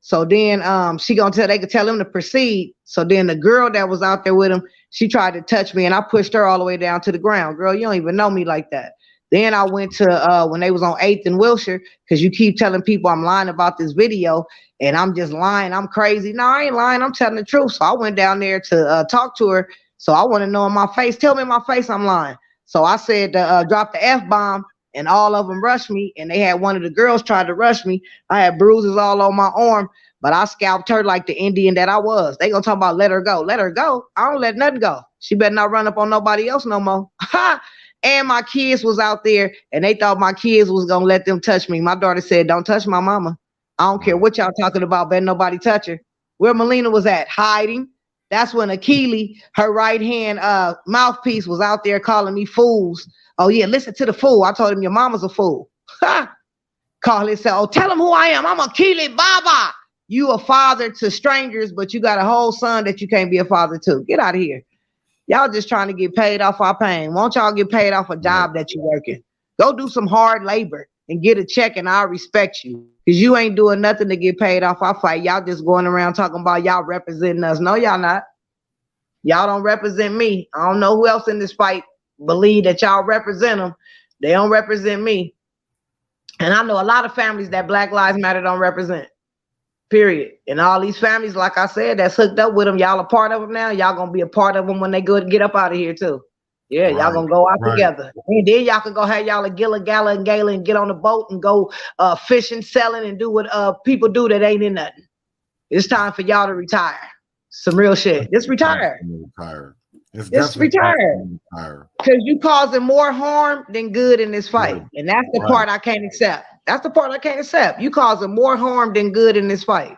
So then they could tell him to proceed. So then the girl that was out there with him, she tried to touch me and I pushed her all the way down to the ground. Girl, you don't even know me like that. Then I went to when they was on 8th and Wilshire, because you keep telling people I'm lying about this video and I'm just lying. I'm crazy. No, I ain't lying. I'm telling the truth. So I went down there to talk to her. So I want to know in my face. Tell me in my face I'm lying. So I said drop the F-bomb. And all of them rushed me, and they had one of the girls try to rush me. I had bruises all on my arm, but I scalped her like the Indian that I was. They gonna talk about let her go. Let her go? I don't let nothing go. She better not run up on nobody else no more. And my kids was out there, and they thought my kids was gonna let them touch me. My daughter said, don't touch my mama. I don't care what y'all talking about, better nobody touch her. Where Melina was at, hiding. That's when Akili, her right hand mouthpiece, was out there calling me fools. Oh, yeah, listen to the fool. I told him, your mama's a fool. Call it, say, oh, tell him who I am. I'm Akili Baba. You a father to strangers, but you got a whole son that you can't be a father to. Get out of here. Y'all just trying to get paid off our pain. Won't y'all get paid off a job that you working? Go do some hard labor and get a check, and I'll respect you. Because you ain't doing nothing to get paid off our fight. Y'all just going around talking about y'all representing us. No, y'all not. Y'all don't represent me. I don't know who else in this fight believe that y'all represent them. They don't represent me. And I know a lot of families that Black Lives Matter don't represent. Period. And all these families, like I said, that's hooked up with them. Y'all a part of them now. Y'all gonna be a part of them when they go to get up out of here too. Yeah, y'all gonna go out together. And then y'all can go have y'all a gala and get on the boat and go fishing, selling, and do what people do that ain't in nothing. It's time for y'all to retire. Some real shit. Just retire. Just retire. Because you causing more harm than good in this fight. And that's the part I can't accept. That's the part I can't accept. You causing more harm than good in this fight.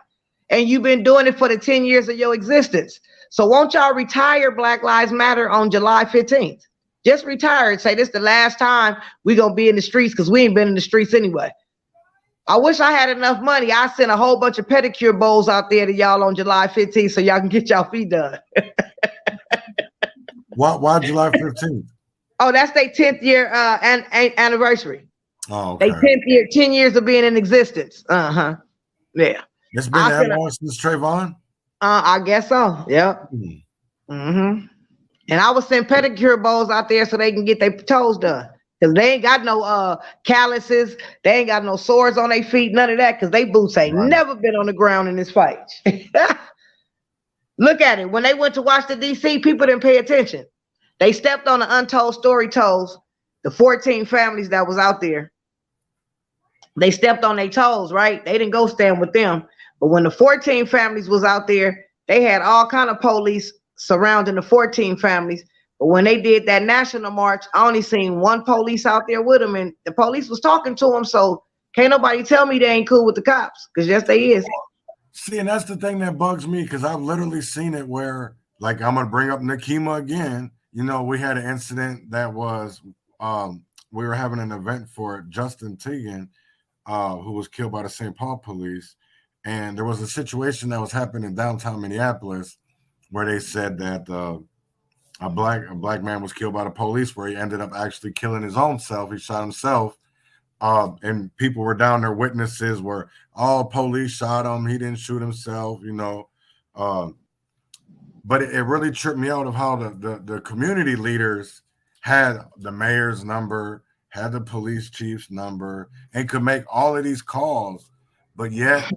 And you've been doing it for the 10 years of your existence. So won't y'all retire Black Lives Matter on July 15th? Just retire and say this the last time we're going to be in the streets, because we ain't been in the streets anyway. I wish I had enough money. I sent a whole bunch of pedicure bowls out there to y'all on July 15th so y'all can get y'all feet done. Why July 15th? Oh, that's their 10th year anniversary. Oh, okay. They 10 years of being in existence. Yeah. It's been that long since Trayvon? I guess so. Yep. And I would send pedicure bowls out there so they can get their toes done. Because they ain't got no calluses. They ain't got no sores on their feet. None of that. Because they boots ain't never been on the ground in this fight. Look at it. When they went to Washington, D.C., people didn't pay attention. They stepped on the untold story toes. The 14 families that was out there. They stepped on their toes, right? They didn't go stand with them. But when the 14 families was out there, they had all kind of police surrounding the 14 families. But when they did that national march, I only seen one police out there with them, and the police was talking to them. So can't nobody tell me they ain't cool with the cops, because yes, they is. See, and that's the thing that bugs me, because I've literally seen it where, like, I'm gonna bring up Nakima again. You know, we had an incident that was we were having an event for Justin Teagan, who was killed by the St. Paul police. And there was a situation that was happening in downtown Minneapolis where they said that a black man was killed by the police, where he ended up actually killing his own self. He shot himself. And people were down there, witnesses were, all police shot him. He didn't shoot himself, you know. But it really tripped me out of how the community leaders had the mayor's number, had the police chief's number, and could make all of these calls. But yet,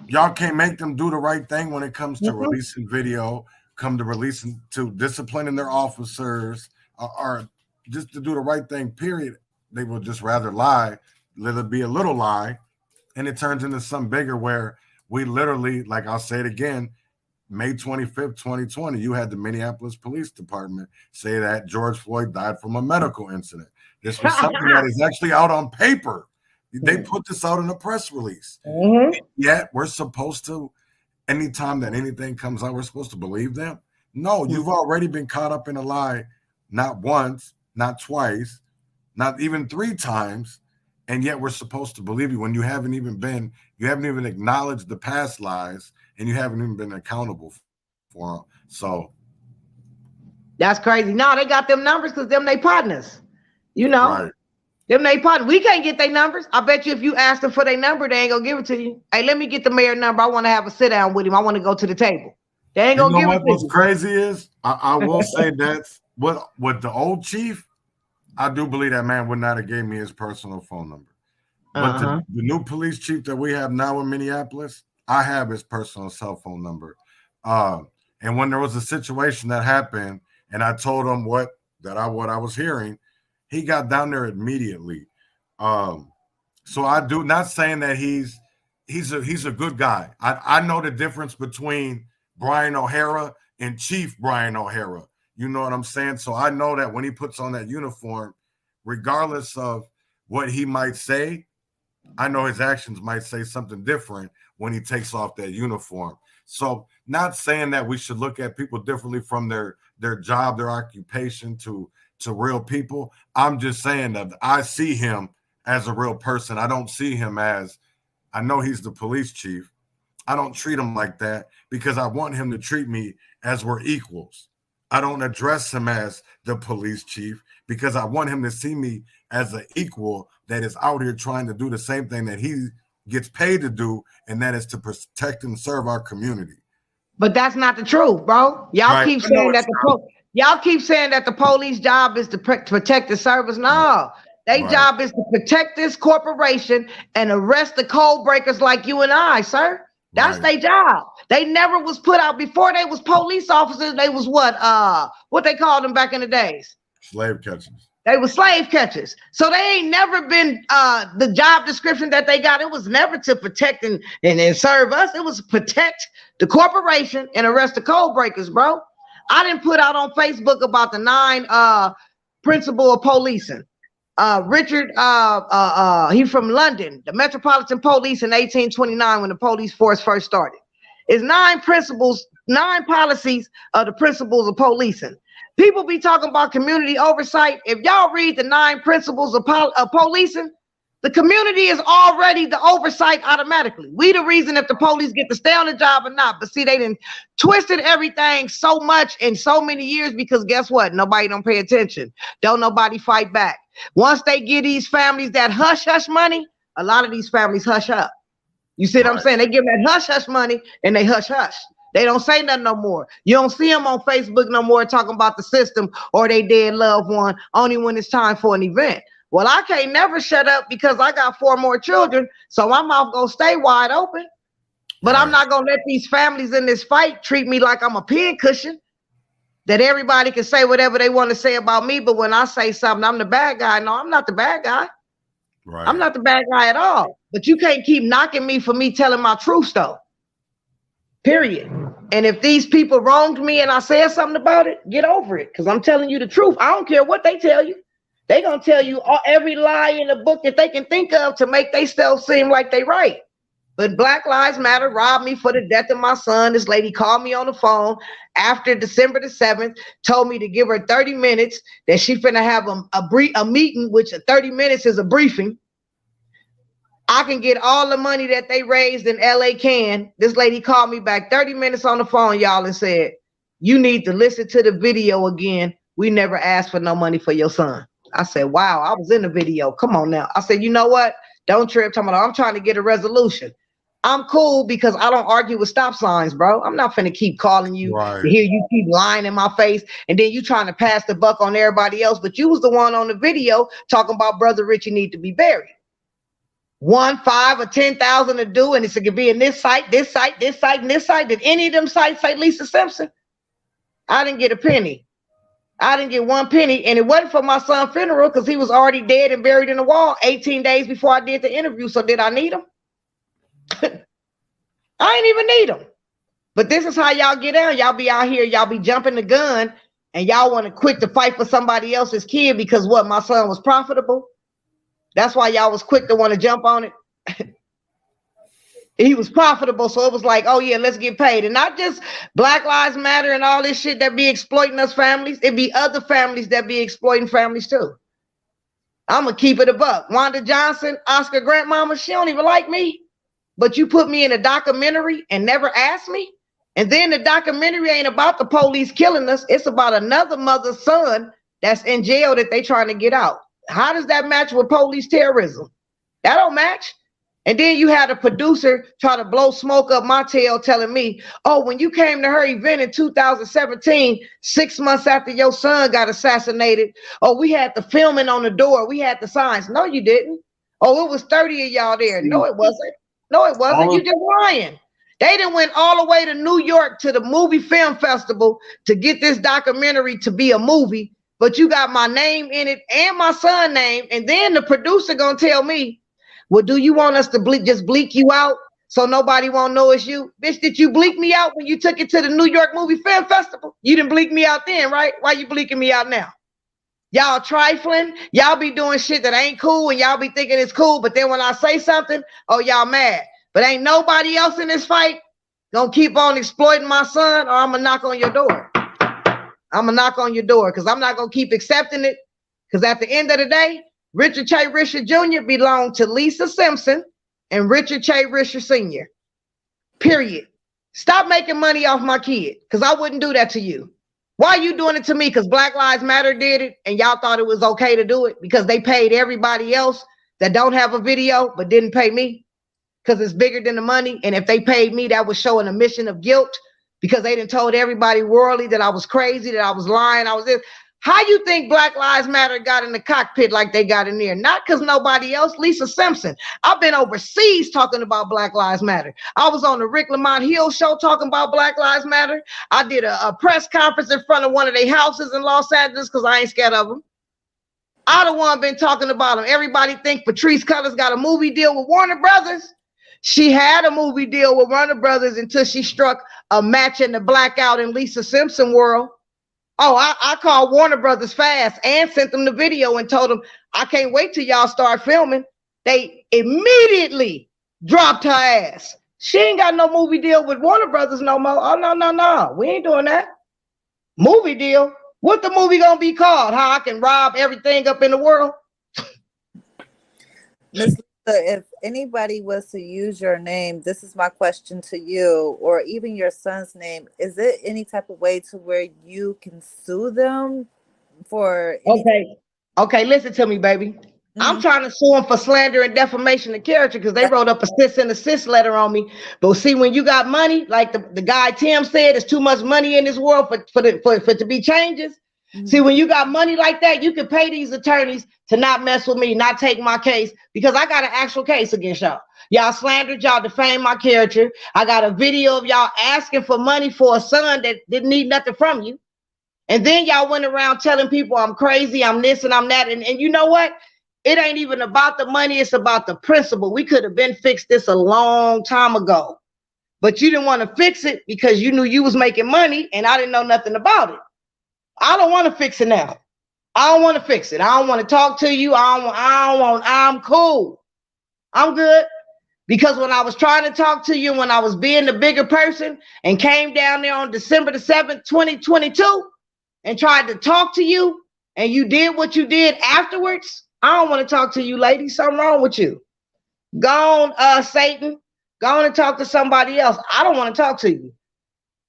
y'all can't make them do the right thing when it comes to releasing video, to disciplining their officers, or just to do the right thing, period. They will just rather lie, let it be a little lie, and it turns into something bigger where we literally, like I'll say it again, May 25th, 2020, you had the Minneapolis Police Department say that George Floyd died from a medical incident. This was something that is actually out on paper. They put this out in a press release. Yet we're supposed to, anytime that anything comes out, we're supposed to believe them. No, you've already been caught up in a lie, not once, not twice, not even 3 times. And yet we're supposed to believe you when you haven't even acknowledged the past lies, and you haven't even been accountable for them. So that's crazy. No, they got them numbers because them they partners. You know, right. Them they partners. We can't get their numbers. I bet you if you ask them for their number, they ain't gonna give it to you. Hey, let me get the mayor number. I want to have a sit down with him. I want to go to the table. They ain't gonna give it to you. What's crazy is I will say that's what the old chief, I do believe that man would not have gave me his personal phone number. But the new police chief that we have now in Minneapolis, I have his personal cell phone number. And when there was a situation that happened, and I told him what I was hearing, he got down there immediately. So I do not saying that he's a good guy. I know the difference between Brian O'Hara and Chief Brian O'Hara. You know what I'm saying? So I know that when he puts on that uniform, regardless of what he might say, I know his actions might say something different when he takes off that uniform. So not saying that we should look at people differently from their job, their occupation to real people. I'm just saying that I see him as a real person. I don't see him as, I know he's the police chief. I don't treat him like that because I want him to treat me as we're equals. I don't address him as the police chief because I want him to see me as an equal that is out here trying to do the same thing that he gets paid to do, and that is to protect and serve our community. But that's not the truth, bro. Y'all keep saying that the police job is to protect the service. No, their job is to protect this corporation and arrest the code breakers like you and I, sir. That's their job. They never was put out before they was police officers. They was what they called them back in the days? Slave catchers. They were slave catchers. So they ain't never been the job description that they got. It was never to protect and serve us. It was protect the corporation and arrest the code breakers, bro. I didn't put out on Facebook about the 9 principle of policing. Richard, he's from London, the Metropolitan Police in 1829 when the police force first started. It's 9 policies of the principles of policing. People be talking about community oversight. If y'all read the 9 principles of policing, the community is already the oversight automatically. We the reason if the police get to stay on the job or not. But see, they done twisted everything so much in so many years because guess what? Nobody don't pay attention. Don't nobody fight back. Once they give these families that hush-hush money, a lot of these families hush up. You see what I'm saying? They give them that hush-hush money and they hush-hush. They don't say nothing no more. You don't see them on Facebook no more talking about the system or they dead loved one, only when it's time for an event. Well, I can't never shut up because I got 4 more children, so my mouth gonna stay wide open. But I'm not gonna let these families in this fight treat me like I'm a pincushion, that everybody can say whatever they want to say about me, but when I say something, I'm the bad guy. No, I'm not the bad guy. Right. I'm not the bad guy at all. But you can't keep knocking me for me telling my truth, though. Period. And if these people wronged me and I said something about it, get over it, because I'm telling you the truth. I don't care what they tell you. They're going to tell you every lie in the book that they can think of to make themselves seem like they right. But Black Lives Matter robbed me for the death of my son. This lady called me on the phone after December the 7th, told me to give her 30 minutes, that she finna have a meeting, which 30 minutes is a briefing. I can get all the money that they raised in LA can. This lady called me back 30 minutes on the phone, y'all, and said, you need to listen to the video again. We never asked for no money for your son. I said, wow, I was in the video. Come on now. I said, you know what? Don't trip. I'm trying to get a resolution. I'm cool because I don't argue with stop signs, bro. I'm not finna keep calling you to hear you keep lying in my face and then you trying to pass the buck on everybody else. But you was the one on the video talking about Brother Richie need to be buried. 1, 5, or 10,000 to do, and it could be in this site, this site, this site, and this site. Did any of them sites say Lisa Simpson? I didn't get a penny. I didn't get 1 penny, and it wasn't for my son's funeral because he was already dead and buried in the wall 18 days before I did the interview. So did I need him? I ain't even need him. But this is how y'all get down. Y'all be out here, y'all be jumping the gun, and y'all want to quit to fight for somebody else's kid because what, my son was profitable? That's why y'all was quick to want to jump on it. He was profitable, so it was like, oh yeah, let's get paid. And not just Black Lives Matter and all this shit that be exploiting us families. It be other families that be exploiting families too. I'm gonna keep it a buck. Wanda Johnson, Oscar Grant mama, she don't even like me. But you put me in a documentary and never asked me. And then the documentary ain't about the police killing us. It's about another mother's son that's in jail that they trying to get out. How does that match with police terrorism? That don't match. And then you had a producer try to blow smoke up my tail telling me, oh, when you came to her event in 2017, 6 months after your son got assassinated, oh, we had the filming on the door. We had the signs. No, you didn't. Oh, it was 30 of y'all there. No, it wasn't. No, it wasn't. You just lying. They done went all the way to New York to the movie film festival to get this documentary to be a movie, but you got my name in it and my son's name. And then the producer gonna tell me, well, do you want us to just bleak you out so nobody won't know it's you? Bitch, did you bleak me out when you took it to the New York Movie Film Festival? You didn't bleak me out then, right? Why you bleaking me out now? Y'all trifling. Y'all be doing shit that ain't cool and y'all be thinking it's cool. But then when I say something, oh, y'all mad. But ain't nobody else in this fight gonna keep on exploiting my son, or I'm gonna knock on your door. I'm gonna knock on your door because I'm not gonna keep accepting it. Because at the end of the day, Richard Che Risher Jr. belonged to Lisa Simpson and Richard Che Risher Sr. Period. Stop making money off my kid because I wouldn't do that to you. Why are you doing it to me? Because Black Lives Matter did it and y'all thought it was okay to do it because they paid everybody else that don't have a video but didn't pay me because it's bigger than the money. And if they paid me, that was showing a mission of guilt because they done told everybody worldly that I was crazy, that I was lying, I was this. How you think Black Lives Matter got in the cockpit like they got in there? Not because nobody else. Lisa Simpson. I've been overseas talking about Black Lives Matter. I was on the Rick Lamont Hill show talking about Black Lives Matter. I did a press conference in front of one of their houses in Los Angeles because I ain't scared of them. I the one been talking about them. Everybody think Patrice Cullors got a movie deal with Warner Brothers. She had a movie deal with Warner Brothers until she struck a match in the blackout in Lisa Simpson world. Oh, I called Warner Brothers fast and sent them the video and told them, I can't wait till y'all start filming. They immediately dropped her ass. She ain't got no movie deal with Warner Brothers no more. Oh, no. We ain't doing that. Movie deal? What the movie gonna be called? How I can rob everything up in the world? Miss Lisa, if anybody was to use your name, this is my question to you, or even your son's name, is it any type of way to where you can sue them for Okay, listen to me, baby. I'm trying to sue them for slander and defamation of character because they wrote up a cease and desist letter on me. But see, when you got money, like the guy Tim said, there's too much money in this world for it to be changes. See, when you got money like that, you can pay these attorneys to not mess with me, not take my case, because I got an actual case against y'all. Y'all slandered, y'all defamed my character. I got a video of y'all asking for money for a son that didn't need nothing from you. And then y'all went around telling people I'm crazy, I'm this and I'm that. And you know what? It ain't even about the money. It's about the principle. We could have been fixed this a long time ago, but you didn't want to fix it because you knew you was making money and I didn't know nothing about it. I don't want to fix it now. I don't want to fix it. I don't want to talk to you. I'm cool. I'm good. Because when I was trying to talk to you, when I was being the bigger person and came down there on December the 7th, 2022 and tried to talk to you and you did what you did afterwards, I don't want to talk to you, lady. Something wrong with you. Go on, Satan. Go on and talk to somebody else. I don't want to talk to you.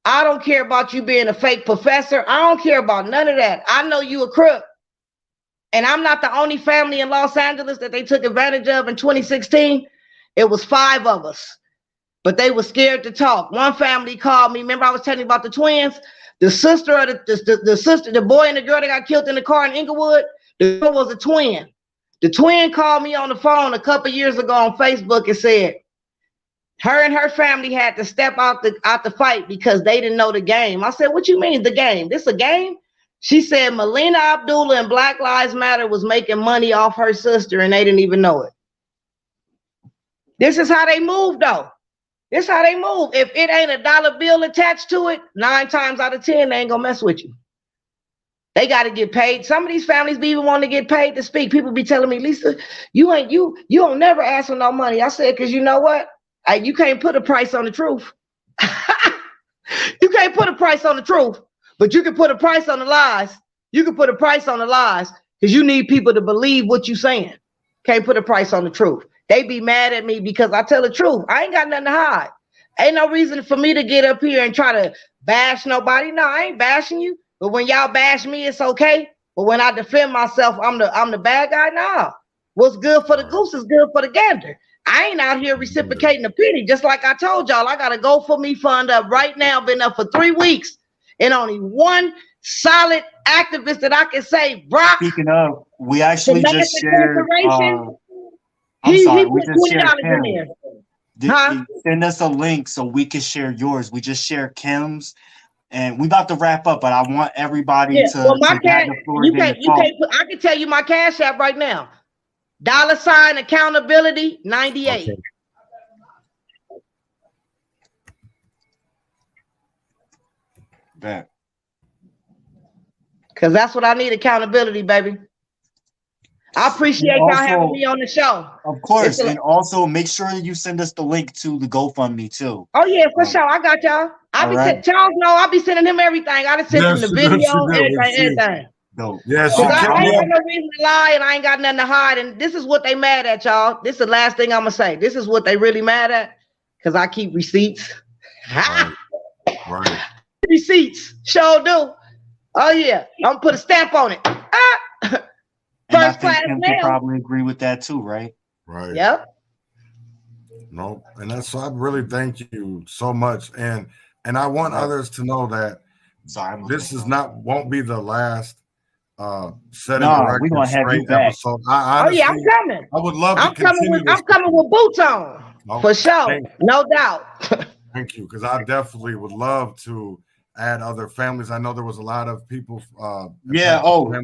I don't care about you being a fake professor. I don't care about none of that. I know you a crook. And I'm not the only family in Los Angeles that they took advantage of in 2016. It was 5 of us, but they were scared to talk. One family called me. Remember I was telling you about the twins? The sister of the boy and the girl that got killed in the car in Inglewood, the girl was a twin. The twin called me on the phone a couple years ago on Facebook and said her and her family had to step out the fight because they didn't know the game. I said, what you mean the game? This a game? She said Melina Abdullah and Black Lives Matter was making money off her sister and they didn't even know it. This is how they move though. This is how they move. If it ain't a dollar bill attached to it, 9 times out of 10, they ain't gonna mess with you. They got to get paid. Some of these families be even wanting to get paid to speak. People be telling me, Lisa, you don't never ask for no money. I said, because you know what? You can't put a price on the truth. You can't put a price on the truth, but you can put a price on the lies. You can put a price on the lies because you need people to believe what you saying. Can't put a price on the truth. They be mad at me because I tell the truth. I ain't got nothing to hide. Ain't no reason for me to get up here and try to bash nobody. No, I ain't bashing you. But when y'all bash me, it's okay. But when I defend myself, I'm the bad guy. Nah. What's good for the goose is good for the gander. I ain't out here reciprocating a penny. Just like I told y'all, I got a GoFundMe fund up right now. Been up for 3 weeks. And only one solid activist that I can say, Brock. Speaking of, we actually just shared. I'm sorry, we just shared Kim. Send us a link so we can share yours. We just shared Kim's. And we about to wrap up, but I want everybody to. Well, my cash, I can tell you my cash app right now. $ accountability 98. Okay. Bet. Because that's what I need, accountability, baby. I appreciate y'all having me on the show. Of course. And also make sure you send us the link to the GoFundMe too. Oh, yeah, for sure. I got y'all. Charles, no, I'll be sending him everything. I just sent him the video, everything. No. Yes, I ain't got no reason to lie and I ain't got nothing to hide. And this is what they mad at, y'all. This is the last thing I'm going to say. This is what they really mad at because I keep receipts. Right. Receipts. Sure do. Oh, yeah. I'm going to put a stamp on it. First class mail. Can probably agree with that too, right? Right. Yep. No, and that's I really thank you so much, and I want others to know that this is won't be the last setting the record we're gonna have you back. Episode. Honestly, I'm coming. I would love to continue. I'm coming with boots on for sure, no doubt. Thank you, because I definitely would love to add other families. I know there was a lot of people.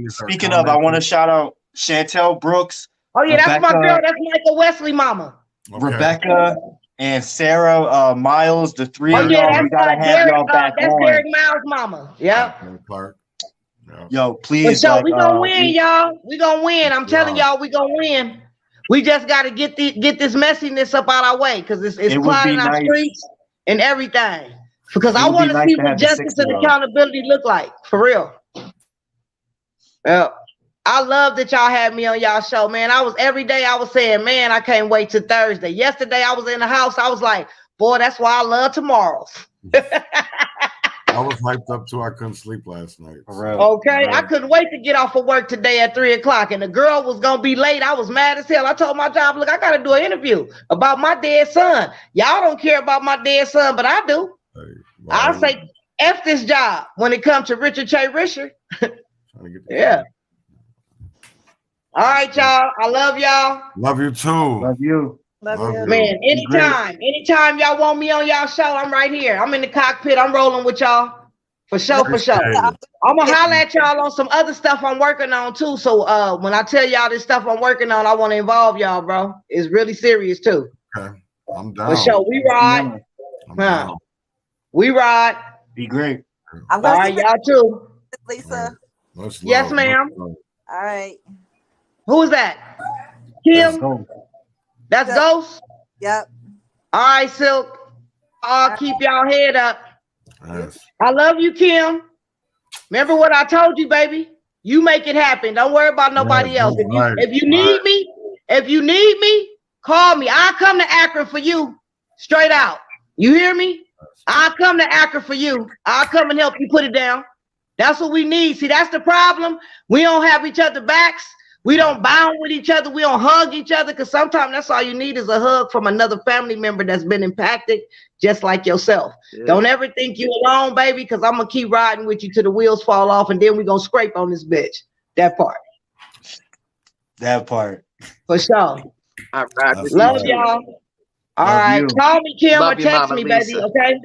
Speaking of, I want to shout out Chantel Brooks. Oh yeah, Rebecca, that's my girl. That's Michael Wesley mama. Okay. Rebecca and Sarah Miles, the 3 of y'all. We gotta have y'all back that's on. Derek Miles' mama. Yep. Clark. Yo, please. So we gonna win, y'all. We gonna win. I'm telling y'all, we gonna win. We just got to get this messiness up out our way because it's clogging our streets and everything. Because I want to see what justice and accountability look like, for real. Well, I love that y'all had me on y'all show, man. Every day I was saying, man, I can't wait till Thursday. Yesterday I was in the house. I was like, boy, that's why I love tomorrows. I was hyped up too. I couldn't sleep last night. So. Okay, I couldn't wait to get off of work today at 3:00, and the girl was gonna be late. I was mad as hell. I told my job, look, I gotta do an interview about my dead son. Y'all don't care about my dead son, but I do. Hey, I'll say F this job when it comes to Richard J. Risher. Yeah. All right, y'all. I love y'all. Love you too. Love you. Love you. Man, anytime y'all want me on y'all show, I'm right here. I'm in the cockpit. I'm rolling with y'all. For sure. I'm gonna holler at y'all on some other stuff I'm working on too. So when I tell y'all this stuff I'm working on, I want to involve y'all, bro. It's really serious too. Okay. I'm down. For sure. We ride. We ride. Be great. All right, y'all too. Lisa. Yes, ma'am. All right. Who is that? Kim? That's Ghost? Yep. All right, Silk. I'll keep y'all head up. Yes. I love you, Kim. Remember what I told you, baby. You make it happen. Don't worry about nobody else. If you need me, call me. I'll come to Akron for you. Straight out. You hear me? I'll come to Akron for you. I'll come and help you put it down. That's what we need. See, that's the problem. We don't have each other backs. We don't bound with each other. We don't hug each other because sometimes that's all you need is a hug from another family member that's been impacted just like yourself. Yeah. Don't ever think you alone, baby, because I'm going to keep riding with you till the wheels fall off and then we're going to scrape on this bitch. That part. For sure. Love y'all. All right. Call me, Kim, or text me, baby, okay?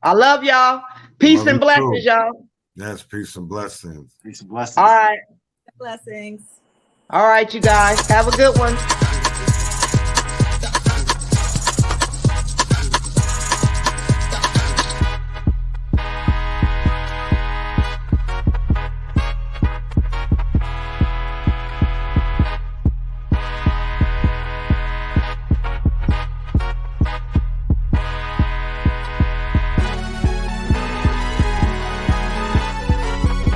I love y'all. Peace and blessings, y'all. Yes, peace and blessings. Peace and blessings. All right. Blessings. All right, you guys. Have a good one.